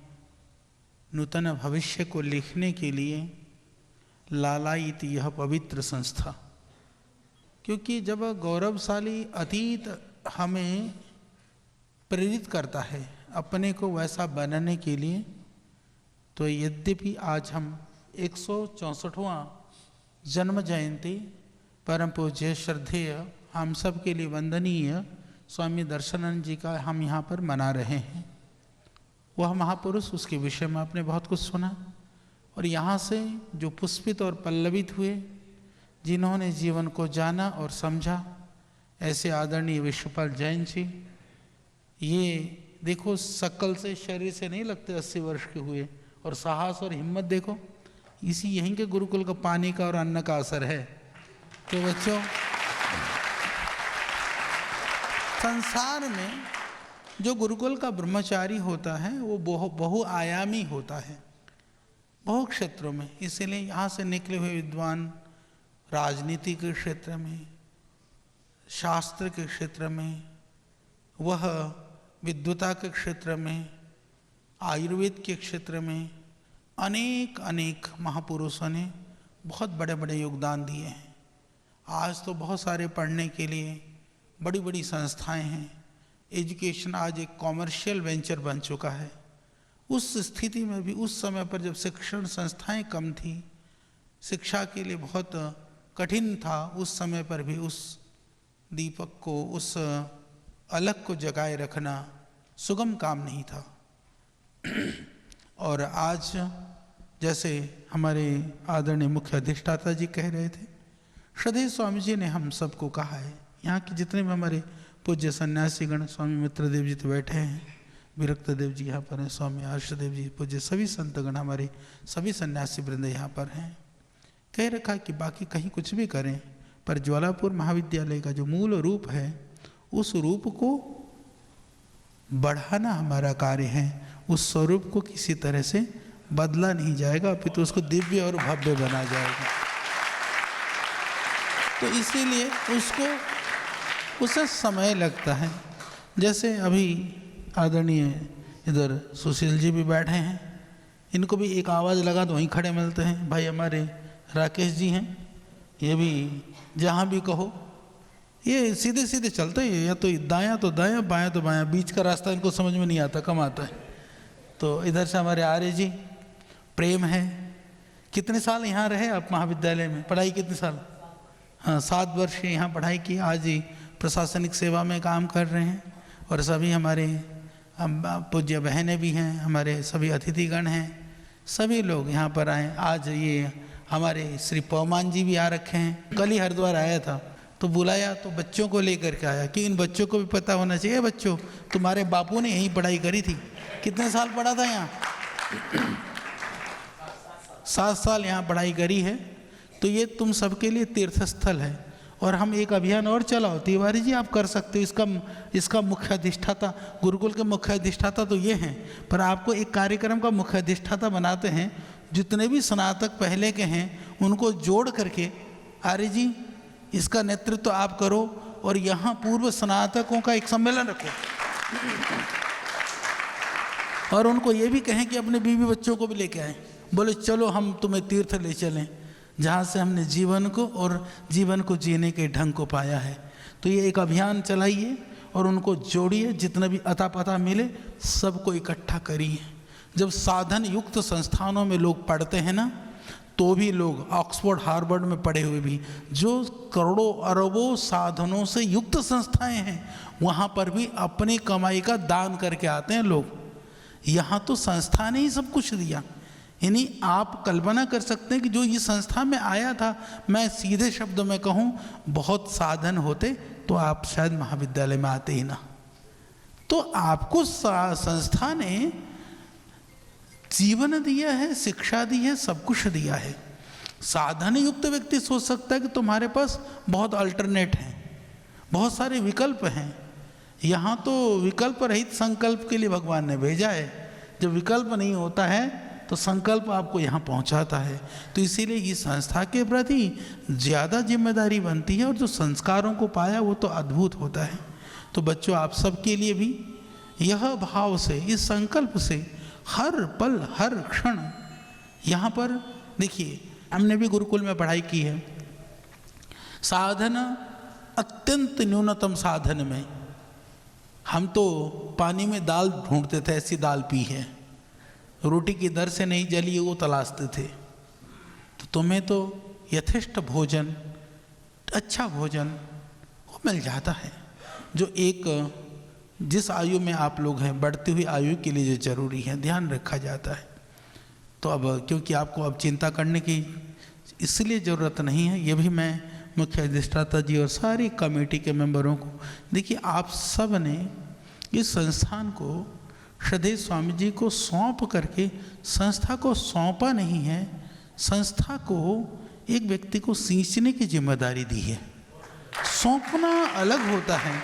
नूतन भविष्य को लिखने के लिए लालायित यह पवित्र संस्था, क्योंकि जब गौरवशाली अतीत हमें प्रेरित करता है अपने को वैसा बनने के लिए, तो यद्यपि आज हम 164वां जन्म जयंती परम पूज्य श्रद्धेय हम सब के लिए वंदनीय स्वामी दर्शनानंद जी का हम यहाँ पर मना रहे हैं। वह महापुरुष, उसके विषय में आपने बहुत कुछ सुना, और यहाँ से जो पुष्पित और पल्लवित हुए, जिन्होंने जीवन को जाना और समझा, ऐसे आदरणीय विश्वपाल जैन जी, ये देखो शकल से शरीर से नहीं लगते 80 वर्ष के हुए, और साहस और हिम्मत देखो, इसी यहीं के गुरुकुल का पानी का और अन्न का असर है। तो बच्चों, संसार में जो गुरुकुल का ब्रह्मचारी होता है वो बहुआयामी होता है, बहु क्षेत्रों में। इसीलिए यहाँ से निकले हुए विद्वान राजनीति के क्षेत्र में, शास्त्र के क्षेत्र में, वह विद्वता के क्षेत्र में, आयुर्वेद के क्षेत्र में अनेक अनेक महापुरुषों ने बहुत बड़े बड़े योगदान दिए हैं। आज तो बहुत सारे पढ़ने के लिए बड़ी बड़ी संस्थाएं हैं। एजुकेशन आज एक कॉमर्शियल वेंचर बन चुका है। उस स्थिति में भी उस समय पर जब शिक्षण संस्थाएं कम थी, शिक्षा के लिए बहुत कठिन था, उस समय पर भी उस दीपक को, उस अलग को जगाए रखना सुगम काम नहीं था। और आज जैसे हमारे आदरणीय मुख्य अधिष्ठाता जी कह रहे थे, श्रद्धेय स्वामी जी ने हम सबको कहा है, यहाँ के जितने भी हमारे पूज्य सन्यासीगण, स्वामी मित्रदेव जी तो बैठे हैं, विरक्त देव जी यहाँ पर हैं, स्वामी आर्षदेव जी, पूज्य सभी संतगण, हमारे सभी सन्यासी वृंद यहाँ पर हैं। कह रखा कि बाकी कहीं कुछ भी करें, पर ज्वालापुर महाविद्यालय का जो मूल रूप है, उस रूप को बढ़ाना हमारा कार्य है। उस स्वरूप को किसी तरह से बदला नहीं जाएगा, अपितु उसको दिव्य और भव्य बना जाएगा। तो इसीलिए उसे समय लगता है। जैसे अभी आदरणीय इधर सुशील जी भी बैठे हैं, इनको भी एक आवाज़ लगा तो वहीं खड़े मिलते हैं। भाई हमारे राकेश जी हैं, ये भी जहाँ भी कहो ये सीधे सीधे चलते हैं, या तो दायां तो दायां, बायां तो बायां, बीच का रास्ता इनको समझ में नहीं आता, कम आता है। तो इधर से हमारे आर्य जी प्रेम है। कितने साल यहाँ रहे आप महाविद्यालय में? पढ़ाई कितने साल? हाँ, 7 वर्ष यहाँ पढ़ाई की। आज ही प्रशासनिक सेवा में काम कर रहे हैं। और सभी हमारे पूज्य बहनें भी हैं, हमारे सभी अतिथिगण हैं, सभी लोग यहाँ पर आए। आज ये हमारे श्री पवमान जी भी आ रखे हैं। कल ही हरिद्वार आया था तो बुलाया, तो बच्चों को लेकर के आया कि इन बच्चों को भी पता होना चाहिए, बच्चों तुम्हारे बापू ने यहीं पढ़ाई करी थी। कितने साल पढ़ा था यहाँ? 7 साल यहाँ पढ़ाई करी है। तो ये तुम सबके लिए तीर्थ स्थल है। और हम एक अभियान और चलाओ, तिवारी जी आप कर सकते हो। इसका मुख्य अधिष्ठाता, गुरुकुल के मुख्य अधिष्ठाता तो ये हैं, पर आपको एक कार्यक्रम का मुख्य अधिष्ठाता बनाते हैं। जितने भी स्नातक पहले के हैं उनको जोड़ करके, आर्य जी इसका नेतृत्व आप करो और यहाँ पूर्व स्नातकों का एक सम्मेलन रखो। और उनको ये भी कहें कि अपने बीवी बच्चों को भी लेके आएं, बोले चलो हम तुम्हें तीर्थ ले चलें जहाँ से हमने जीवन को और जीवन को जीने के ढंग को पाया है। तो ये एक अभियान चलाइए और उनको जोड़िए, जितना भी अता पता मिले सबको इकट्ठा करिए। जब साधन युक्त संस्थानों में लोग पढ़ते हैं ना, तो भी लोग ऑक्सफोर्ड हार्वर्ड में पढ़े हुए भी, जो करोड़ों अरबों साधनों से युक्त संस्थाएं हैं, वहाँ पर भी अपनी कमाई का दान करके आते हैं लोग। यहाँ तो संस्था ने ही सब कुछ दिया। यानी आप कल्पना कर सकते हैं कि जो इस संस्था में आया था, मैं सीधे शब्द में कहूँ, बहुत साधन होते तो आप शायद महाविद्यालय में आते ही ना। तो आपको संस्था ने जीवन दिया है, शिक्षा दी है, सब कुछ दिया है। साधन युक्त व्यक्ति सोच सकता है कि तुम्हारे पास बहुत अल्टरनेट हैं, बहुत सारे विकल्प हैं। यहाँ तो विकल्प रहित संकल्प के लिए भगवान ने भेजा है। जब विकल्प नहीं होता है तो संकल्प आपको यहाँ पहुँचाता है। तो इसीलिए ये संस्था के प्रति ज़्यादा जिम्मेदारी बनती है, और जो संस्कारों को पाया वो तो अद्भुत होता है। तो बच्चों, आप सबके लिए भी यह भाव से, इस संकल्प से हर पल हर क्षण यहाँ पर देखिए, हमने भी गुरुकुल में पढ़ाई की है। साधन अत्यंत न्यूनतम साधन में हम तो पानी में दाल ढूंढते थे, ऐसी दाल पी है, रोटी की दर से नहीं जली वो तलाशते थे। तो तुम्हें तो यथेष्ट भोजन, अच्छा भोजन वो मिल जाता है, जो एक जिस आयु में आप लोग हैं, बढ़ती हुई आयु के लिए जो जरूरी है, ध्यान रखा जाता है। तो अब क्योंकि आपको अब चिंता करने की इसलिए ज़रूरत नहीं है, ये भी मैं मुख्य अधिष्ठाता जी और सारी कमेटी के मेंबरों को, देखिए आप सब ने इस संस्थान को श्रद्धेय स्वामी जी को सौंप करके, संस्था को सौंपा नहीं है, संस्था को एक व्यक्ति को सींचने की जिम्मेदारी दी है। सौंपना अलग होता है,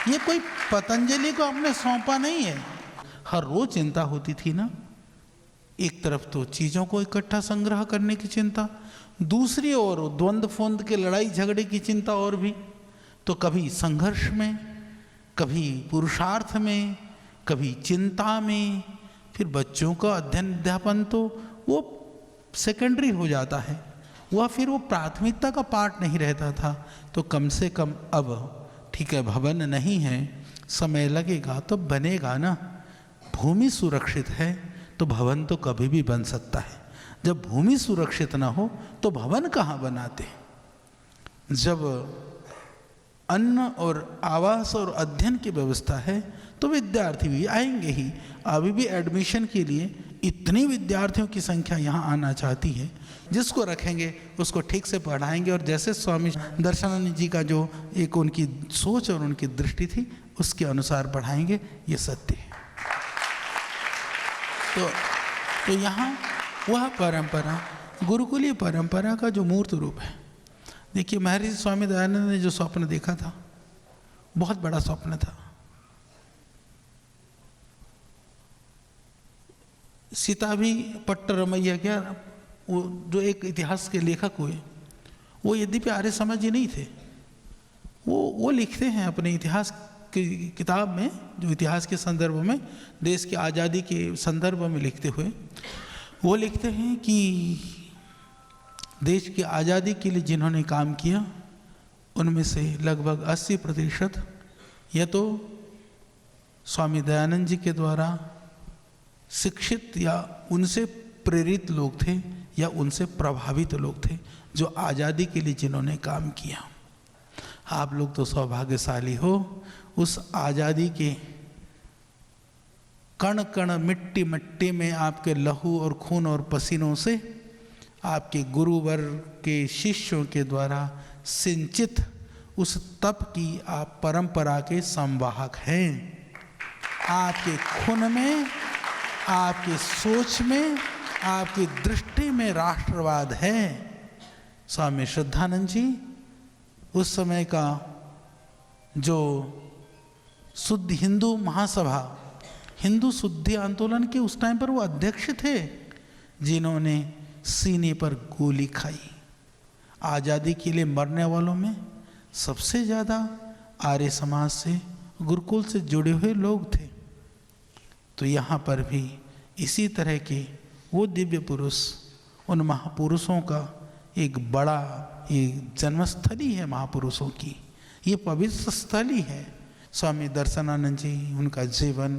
ये कोई पतंजलि को आपने सौंपा नहीं है। हर रोज चिंता होती थी ना, एक तरफ तो चीज़ों को इकट्ठा संग्रह करने की चिंता, दूसरी ओर द्वंद्व फोंद के लड़ाई झगड़े की चिंता, और भी तो कभी संघर्ष में, कभी पुरुषार्थ में, कभी चिंता में, फिर बच्चों का अध्ययन अध्यापन तो वो सेकेंडरी हो जाता है, वह फिर वो प्राथमिकता का पार्ट नहीं रहता था। तो कम से कम अब ठीक है, भवन नहीं है, समय लगेगा तो बनेगा ना। भूमि सुरक्षित है तो भवन तो कभी भी बन सकता है। जब भूमि सुरक्षित ना हो तो भवन कहाँ बनाते। जब अन्न और आवास और अध्ययन की व्यवस्था है तो विद्यार्थी भी आएंगे ही। अभी भी एडमिशन के लिए इतनी विद्यार्थियों की संख्या यहाँ आना चाहती है, जिसको रखेंगे उसको ठीक से पढ़ाएंगे। और जैसे स्वामी दर्शनानंद जी का जो एक उनकी सोच और उनकी दृष्टि थी, उसके अनुसार पढ़ाएंगे, ये सत्य है। तो यहाँ वह परंपरा, गुरुकुलीय परंपरा का जो मूर्त रूप है। देखिए, महर्षि स्वामी दयानंद ने जो स्वप्न देखा था, बहुत बड़ा स्वप्न था। सीता भी पट्टरमैया क्या, वो जो एक इतिहास के लेखक हुए, वो यद्यपि आर्य समाजी नहीं थे, वो लिखते हैं अपने इतिहास की किताब में, जो इतिहास के संदर्भ में, देश की आज़ादी के संदर्भ में लिखते हुए वो लिखते हैं कि देश की आज़ादी के लिए जिन्होंने काम किया, उनमें से लगभग 80% या तो स्वामी दयानंद जी के द्वारा शिक्षित या उनसे प्रेरित लोग थे, या उनसे प्रभावित लोग थे, जो आज़ादी के लिए जिन्होंने काम किया। आप लोग तो सौभाग्यशाली हो, उस आज़ादी के कण कण मिट्टी मिट्टी में आपके लहू और खून और पसीनों से आपके गुरुवर के शिष्यों के द्वारा सिंचित उस तप की आप परंपरा के संवाहक हैं। आपके खून में, आपकी सोच में, आपकी दृष्टि में राष्ट्रवाद है। स्वामी श्रद्धानंद जी उस समय का जो शुद्ध हिंदू महासभा, हिंदू शुद्धि आंदोलन के उस टाइम पर वो अध्यक्ष थे, जिन्होंने सीने पर गोली खाई। आज़ादी के लिए मरने वालों में सबसे ज़्यादा आर्य समाज से, गुरुकुल से जुड़े हुए लोग थे। तो यहाँ पर भी इसी तरह के वो दिव्य पुरुष, उन महापुरुषों का एक बड़ा ये जन्मस्थली है महापुरुषों की, ये पवित्र स्थल ही है। स्वामी दर्शनानंद जी, उनका जीवन,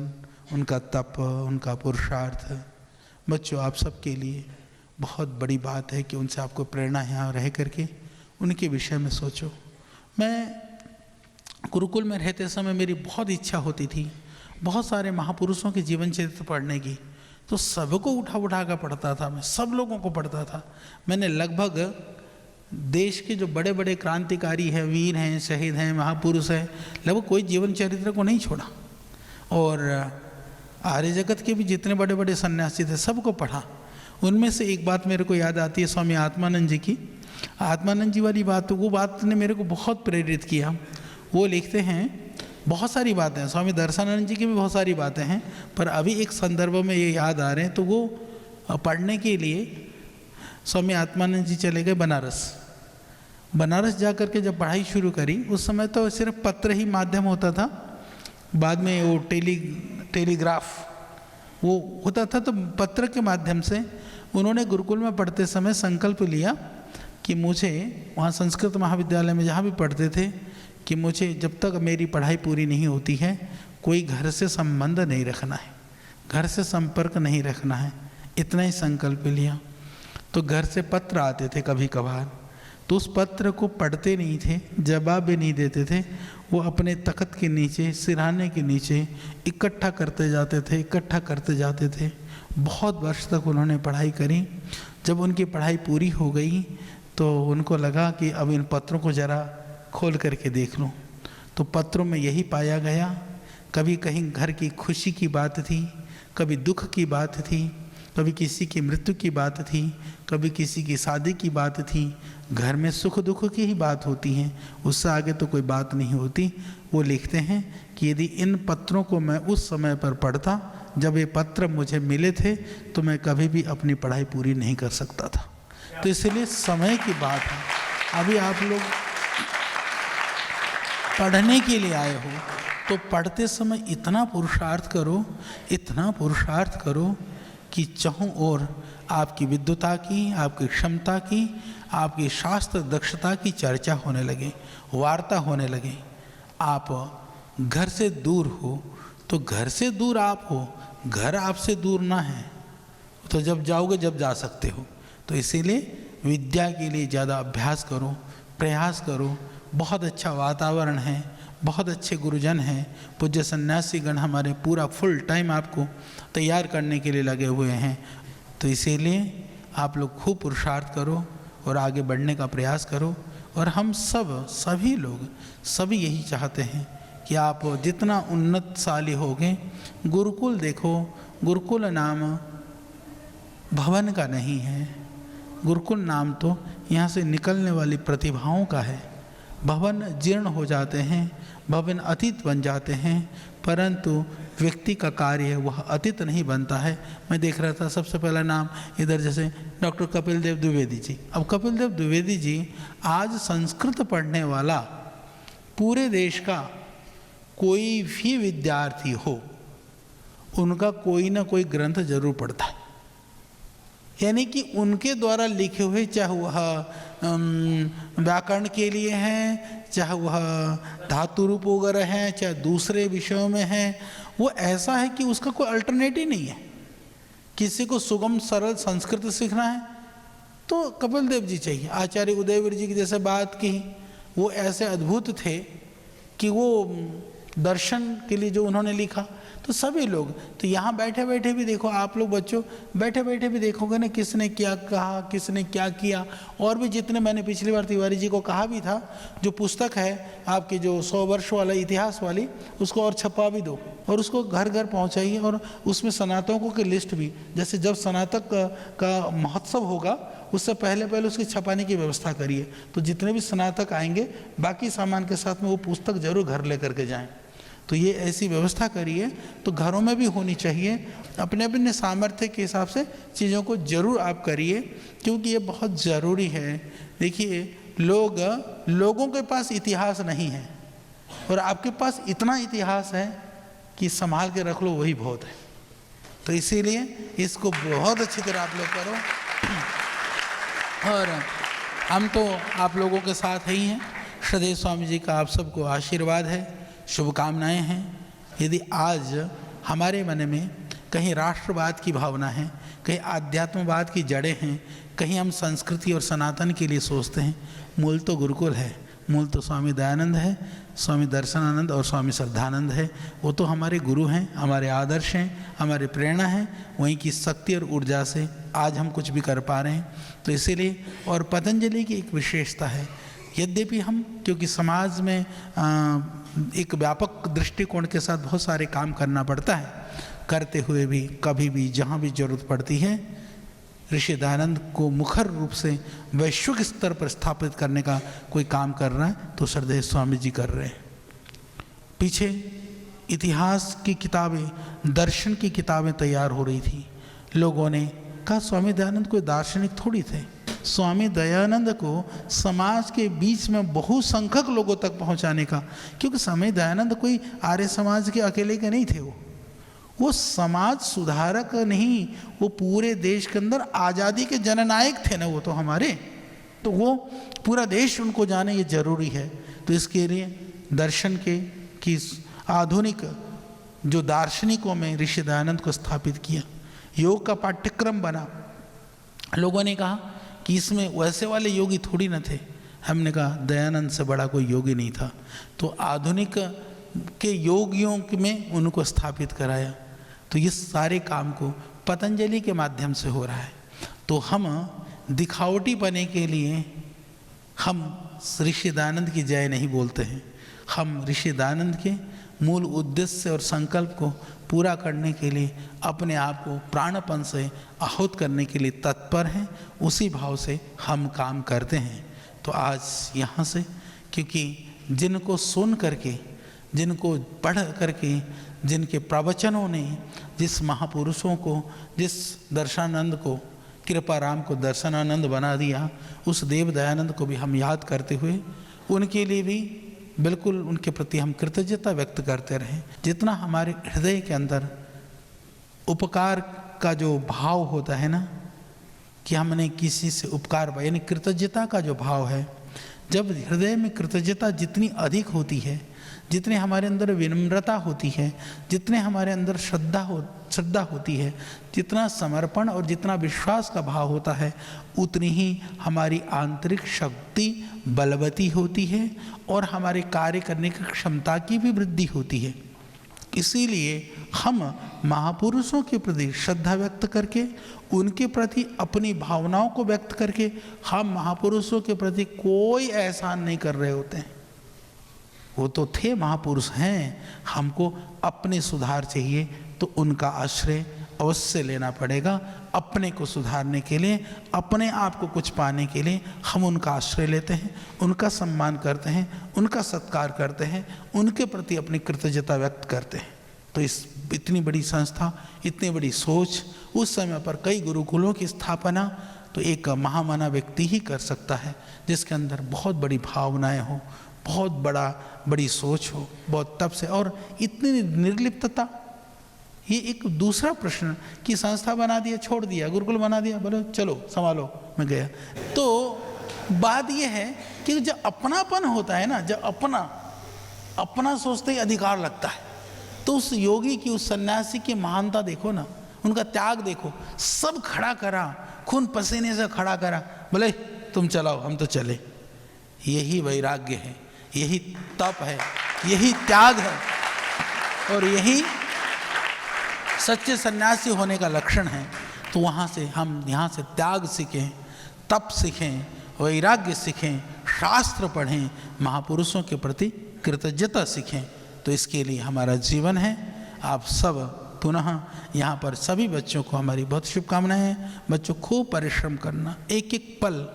उनका तप, उनका पुरुषार्थ, बच्चों आप सबके लिए बहुत बड़ी बात है कि उनसे आपको प्रेरणा यहाँ रह करके उनके विषय में सोचो। मैं गुरुकुल में रहते समय मेरी बहुत इच्छा होती थी बहुत सारे महापुरुषों के जीवन चरित्र पढ़ने की, तो सबको उठा कर पढ़ता था, मैं सब लोगों को पढ़ता था। मैंने लगभग देश के जो बड़े बड़े क्रांतिकारी हैं, वीर हैं, शहीद हैं, महापुरुष हैं, लगभग कोई जीवन चरित्र को नहीं छोड़ा। और आर्य जगत के भी जितने बड़े बड़े सन्यासी थे सबको पढ़ा। उनमें से एक बात मेरे को याद आती है स्वामी आत्मानंद जी की। आत्मानंद जी वाली बात, वो बात ने मेरे को बहुत प्रेरित किया। वो लिखते हैं, बहुत सारी बातें हैं, स्वामी दर्शनानंद जी की भी बहुत सारी बातें हैं, पर अभी एक संदर्भ में ये याद आ रहे हैं। तो वो पढ़ने के लिए स्वामी आत्मानंद जी चले गए बनारस। बनारस जा कर के जब पढ़ाई शुरू करी, उस समय तो सिर्फ पत्र ही माध्यम होता था, बाद में वो टेलीग्राफ वो होता था, तो पत्र के माध्यम से उन्होंने गुरुकुल में पढ़ते समय संकल्प लिया कि मुझे वहाँ संस्कृत महाविद्यालय में जहाँ भी पढ़ते थे कि मुझे जब तक मेरी पढ़ाई पूरी नहीं होती है कोई घर से संबंध नहीं रखना है, घर से संपर्क नहीं रखना है, इतना ही संकल्प लिया। तो घर से पत्र आते थे कभी कभार, तो उस पत्र को पढ़ते नहीं थे, जवाब भी नहीं देते थे, वो अपने तख्त के नीचे, सिरहाने के नीचे इकट्ठा करते जाते थे। बहुत वर्ष तक उन्होंने पढ़ाई करी। जब उनकी पढ़ाई पूरी हो गई तो उनको लगा कि अब इन पत्रों को ज़रा खोल करके देख लूँ। तो पत्रों में यही पाया गया, कभी कहीं घर की खुशी की बात थी, कभी दुख की बात थी, कभी किसी की मृत्यु की बात थी, कभी किसी की शादी की बात थी। घर में सुख दुख की ही बात होती है, उससे आगे तो कोई बात नहीं होती। वो लिखते हैं कि यदि इन पत्रों को मैं उस समय पर पढ़ता जब ये पत्र मुझे मिले थे, तो मैं कभी भी अपनी पढ़ाई पूरी नहीं कर सकता था। तो इसलिए समय की बात है। अभी आप लोग पढ़ने के लिए आए हो तो पढ़ते समय इतना पुरुषार्थ करो कि चहुं ओर आपकी विद्वता की, आपकी क्षमता की, आपकी शास्त्र दक्षता की चर्चा होने लगे, वार्ता होने लगे। आप घर से दूर हो तो घर से दूर आप हो, घर आपसे दूर ना है, तो जब जाओगे जब जा सकते हो। तो इसीलिए विद्या के लिए ज़्यादा अभ्यास करो, प्रयास करो। बहुत अच्छा वातावरण है, बहुत अच्छे गुरुजन हैं, पूज्य सन्यासीगण हमारे पूरा फुल टाइम आपको तैयार करने के लिए लगे हुए हैं। तो इसीलिए आप लोग खूब पुरुषार्थ करो और आगे बढ़ने का प्रयास करो। और हम सभी लोग यही चाहते हैं कि आप जितना उन्नतशाली होगे। गुरुकुल देखो, गुरुकुल नाम भवन का नहीं है, गुरुकुल नाम तो यहाँ से निकलने वाली प्रतिभाओं का है। भवन जीर्ण हो जाते हैं, भवन अतीत बन जाते हैं, परंतु व्यक्ति का कार्य वह अतीत नहीं बनता है। मैं देख रहा था सबसे पहला नाम इधर जैसे डॉक्टर कपिल देव द्विवेदी जी। अब कपिल देव द्विवेदी जी आज संस्कृत पढ़ने वाला पूरे देश का कोई भी विद्यार्थी हो, उनका कोई ना कोई ग्रंथ जरूर पढ़ता है। यानी कि उनके द्वारा लिखे हुए, चाहे वह व्याकरण के लिए हैं, चाहे वह धातु रूप वगैरह हैं, चाहे दूसरे विषयों में हैं, वो ऐसा है कि उसका कोई अल्टरनेटिव नहीं है। किसी को सुगम सरल संस्कृत सीखना है तो कपिल देव जी चाहिए। आचार्य उदयवीर जी की जैसे बात की, वो ऐसे अद्भुत थे कि वो दर्शन के लिए जो उन्होंने लिखा, तो सभी लोग तो यहाँ बैठे बैठे भी देखो, आप लोग बच्चों बैठे बैठे भी देखोगे ना किसने क्या कहा, किसने क्या किया। और भी जितने मैंने पिछली बार तिवारी जी को कहा भी था, जो पुस्तक है आपकी जो 100 वर्ष वाला इतिहास वाली, उसको और छपा भी दो और उसको घर घर पहुँचाइए। और उसमें स्नातकों की लिस्ट भी, जैसे जब स्नातक का महोत्सव होगा उससे पहले उसकी छपाने की व्यवस्था करिए। तो जितने भी स्नातक आएंगे बाकी सामान के साथ में वो पुस्तक जरूर घर ले करके जाएं। तो ये ऐसी व्यवस्था करिए, तो घरों में भी होनी चाहिए। अपने अपने सामर्थ्य के हिसाब से चीज़ों को जरूर आप करिए, क्योंकि ये बहुत ज़रूरी है। देखिए लोगों के पास इतिहास नहीं है और आपके पास इतना इतिहास है कि संभाल के रख लो, वही बहुत है। तो इसीलिए इसको बहुत अच्छी तरह आप लोग करो। और हम तो आप लोगों के साथ ही हैं। श्रद्धेय स्वामी जी का आप सबको आशीर्वाद है, शुभकामनाएं हैं। यदि आज हमारे मन में कहीं राष्ट्रवाद की भावना है, कहीं आध्यात्मवाद की जड़ें हैं, कहीं हम संस्कृति और सनातन के लिए सोचते हैं, मूल तो गुरुकुल है, मूल तो स्वामी दयानंद है, स्वामी दर्शनानंद और स्वामी श्रद्धानंद है। वो तो हमारे गुरु हैं, हमारे आदर्श हैं, हमारे प्रेरणा हैं। वहीं की शक्ति और ऊर्जा से आज हम कुछ भी कर पा रहे हैं। तो इसीलिए और पतंजलि की एक विशेषता है, यद्यपि हम क्योंकि समाज में एक व्यापक दृष्टिकोण के साथ बहुत सारे काम करना पड़ता है, करते हुए भी कभी भी जहाँ भी जरूरत पड़ती है ऋषि दयानंद को मुखर रूप से वैश्विक स्तर पर स्थापित करने का कोई काम कर रहा है तो श्रद्धेय स्वामी जी कर रहे हैं। पीछे इतिहास की किताबें, दर्शन की किताबें तैयार हो रही थी। लोगों ने कहा स्वामी दयानंद कोई दार्शनिक थोड़ी थे। स्वामी दयानंद को समाज के बीच में बहुसंख्यक लोगों तक पहुंचाने का, क्योंकि स्वामी दयानंद कोई आर्य समाज के अकेले के नहीं थे, वो समाज सुधारक नहीं, वो पूरे देश के अंदर आज़ादी के जननायक थे ना, वो तो हमारे, तो वो पूरा देश उनको जाने ये जरूरी है। तो इसके लिए दर्शन के की आधुनिक जो दार्शनिकों में ऋषि दयानंद को स्थापित किया, योग का पाठ्यक्रम बना। लोगों ने कहा कि इसमें वैसे वाले योगी थोड़ी न थे। हमने कहा दयानंद से बड़ा कोई योगी नहीं था, तो आधुनिक के योगियों में उनको स्थापित कराया। तो ये सारे काम को पतंजलि के माध्यम से हो रहा है। तो हम दिखावटी बने के लिए हम ऋषि दयानंद की जय नहीं बोलते हैं, हम ऋषि दयानंद के मूल उद्देश्य और संकल्प को पूरा करने के लिए अपने आप को प्राणपन से आहूत करने के लिए तत्पर हैं। उसी भाव से हम काम करते हैं। तो आज यहाँ से, क्योंकि जिनको सुन करके, जिनको पढ़ करके, जिनके प्रवचनों ने जिस महापुरुषों को, जिस दर्शनानंद को, कृपाराम को दर्शनानंद बना दिया, उस देव दयानंद को भी हम याद करते हुए उनके लिए भी बिल्कुल उनके प्रति हम कृतज्ञता व्यक्त करते रहें। जितना हमारे हृदय के अंदर उपकार का जो भाव होता है ना, कि हमने किसी से उपकार, यानी कृतज्ञता का जो भाव है, जब हृदय में कृतज्ञता जितनी अधिक होती है, जितने हमारे अंदर विनम्रता होती है, जितने हमारे अंदर श्रद्धा होती है, जितना समर्पण और जितना विश्वास का भाव होता है, उतनी ही हमारी आंतरिक शक्ति बलवती होती है और हमारे कार्य करने की क्षमता की भी वृद्धि होती है। इसीलिए हम महापुरुषों के प्रति श्रद्धा व्यक्त करके, उनके प्रति अपनी भावनाओं को व्यक्त करके, हम महापुरुषों के प्रति कोई एहसान नहीं कर रहे होते हैं। वो तो थे, महापुरुष हैं, हमको अपने सुधार चाहिए तो उनका आश्रय अवश्य लेना पड़ेगा। अपने को सुधारने के लिए, अपने आप को कुछ पाने के लिए हम उनका आश्रय लेते हैं, उनका सम्मान करते हैं, उनका सत्कार करते हैं, उनके प्रति अपनी कृतज्ञता व्यक्त करते हैं। तो इस इतनी बड़ी संस्था, इतनी बड़ी सोच, उस समय पर कई गुरुकुलों की स्थापना तो एक महामना व्यक्ति ही कर सकता है, जिसके अंदर बहुत बड़ी भावनाएं हो, बहुत बड़ी सोच हो, बहुत तप से, और इतनी निर्लिप्तता। ये एक दूसरा प्रश्न कि संस्था बना दिया, छोड़ दिया, गुरुकुल बना दिया, बोलो चलो संभालो, मैं गया। तो बात ये है कि जब अपनापन होता है ना, जब अपना सोचते ही अधिकार लगता है, तो उस योगी की, उस सन्यासी की महानता देखो ना, उनका त्याग देखो। सब खड़ा करा, खून पसीने से खड़ा करा, बोले तुम चलाओ, हम तो चले। यही वैराग्य है, यही तप है, यही त्याग है, और यही सच्चे सन्यासी होने का लक्षण है। तो वहाँ से हम यहाँ से त्याग सीखें, तप सीखें, वैराग्य सीखें, शास्त्र पढ़ें, महापुरुषों के प्रति कृतज्ञता सीखें। तो इसके लिए हमारा जीवन है। आप सब पुनः यहाँ पर सभी बच्चों को हमारी बहुत शुभकामनाएं हैं। बच्चों खूब परिश्रम करना, एक एक पल,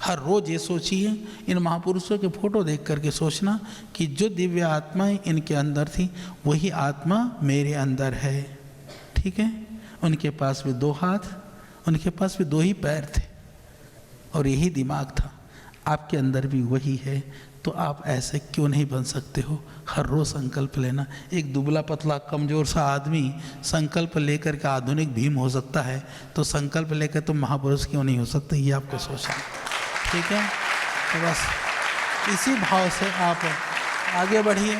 हर रोज़ ये सोचिए, इन महापुरुषों के फोटो देख करके सोचना कि जो दिव्य आत्माएं इनके अंदर थी, वही आत्मा मेरे अंदर है। ठीक है, उनके पास भी 2 हाथ, उनके पास भी 2 ही पैर थे और यही दिमाग था। आपके अंदर भी वही है। तो आप ऐसे क्यों नहीं बन सकते हो? हर रोज़ संकल्प लेना। एक दुबला पतला कमज़ोर सा आदमी संकल्प लेकर के आधुनिक भीम हो सकता है, तो संकल्प लेकर तुम महापुरुष क्यों नहीं हो सकते? ये आपको सोचना, ठीक है? तो बस इसी भाव से आप आगे बढ़िए।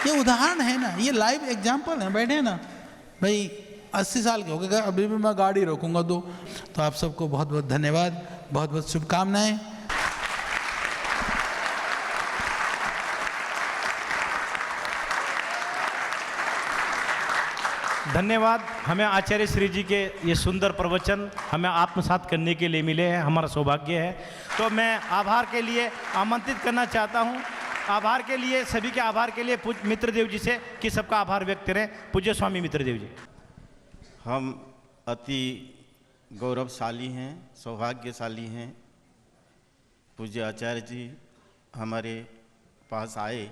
ये उदाहरण है ना, ये लाइव एग्जाम्पल है। बैठे ना भाई, 80 साल के हो गए, अभी भी मैं गाड़ी रोकूंगा तो आप सबको बहुत बहुत धन्यवाद, बहुत बहुत शुभकामनाएं। धन्यवाद। हमें आचार्य श्री जी के ये सुंदर प्रवचन हमें आत्मसात करने के लिए मिले हैं, हमारा सौभाग्य है। तो मैं आभार के लिए आमंत्रित करना चाहता हूँ, आभार के लिए, सभी के आभार के लिए पूज्य मित्रदेव जी से कि सबका आभार व्यक्त करें। पूज्य स्वामी मित्रदेव जी। हम अति गौरवशाली हैं, सौभाग्यशाली हैं। पूज्य आचार्य जी हमारे पास आए,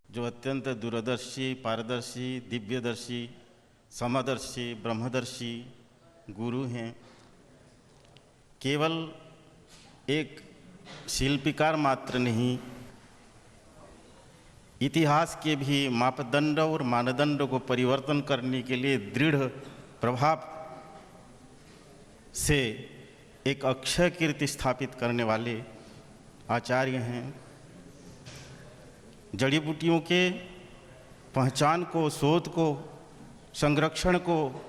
जो अत्यंत दूरदर्शी, पारदर्शी, दिव्यदर्शी, समदर्शी, ब्रह्मदर्शी गुरु हैं। केवल एक शिल्पकार मात्र नहीं, इतिहास के भी मापदंड और मानदंड को परिवर्तन करने के लिए दृढ़ प्रभाव से एक अक्षय कीर्ति स्थापित करने वाले आचार्य हैं। जड़ी बूटियों के पहचान को, शोध को, संरक्षण को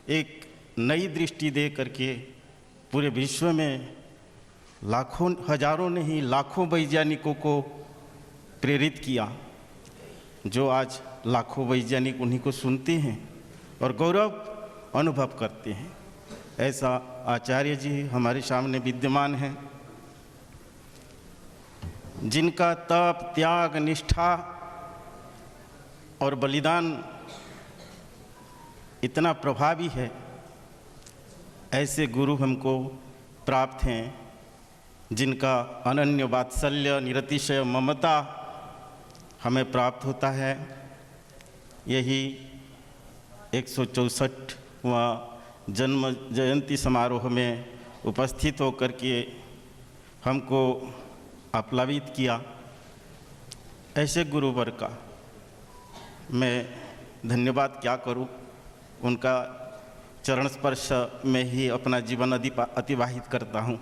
एक नई दृष्टि दे करके पूरे विश्व में लाखों, हजारों नहीं लाखों वैज्ञानिकों को प्रेरित किया, जो आज लाखों वैज्ञानिक उन्हीं को सुनते हैं और गौरव अनुभव करते हैं। ऐसा आचार्य जी हमारे सामने विद्यमान हैं, जिनका तप, त्याग, निष्ठा और बलिदान इतना प्रभावी है। ऐसे गुरु हमको प्राप्त हैं, जिनका अनन्य वात्सल्य, निरतिशय ममता हमें प्राप्त होता है। यही 164वां जन्म जयंती समारोह में उपस्थित होकर के हमको आप्लावित किया। ऐसे गुरुवर का मैं धन्यवाद क्या करूं, उनका चरण स्पर्श में ही अपना जीवन अतिवाहित करता हूं।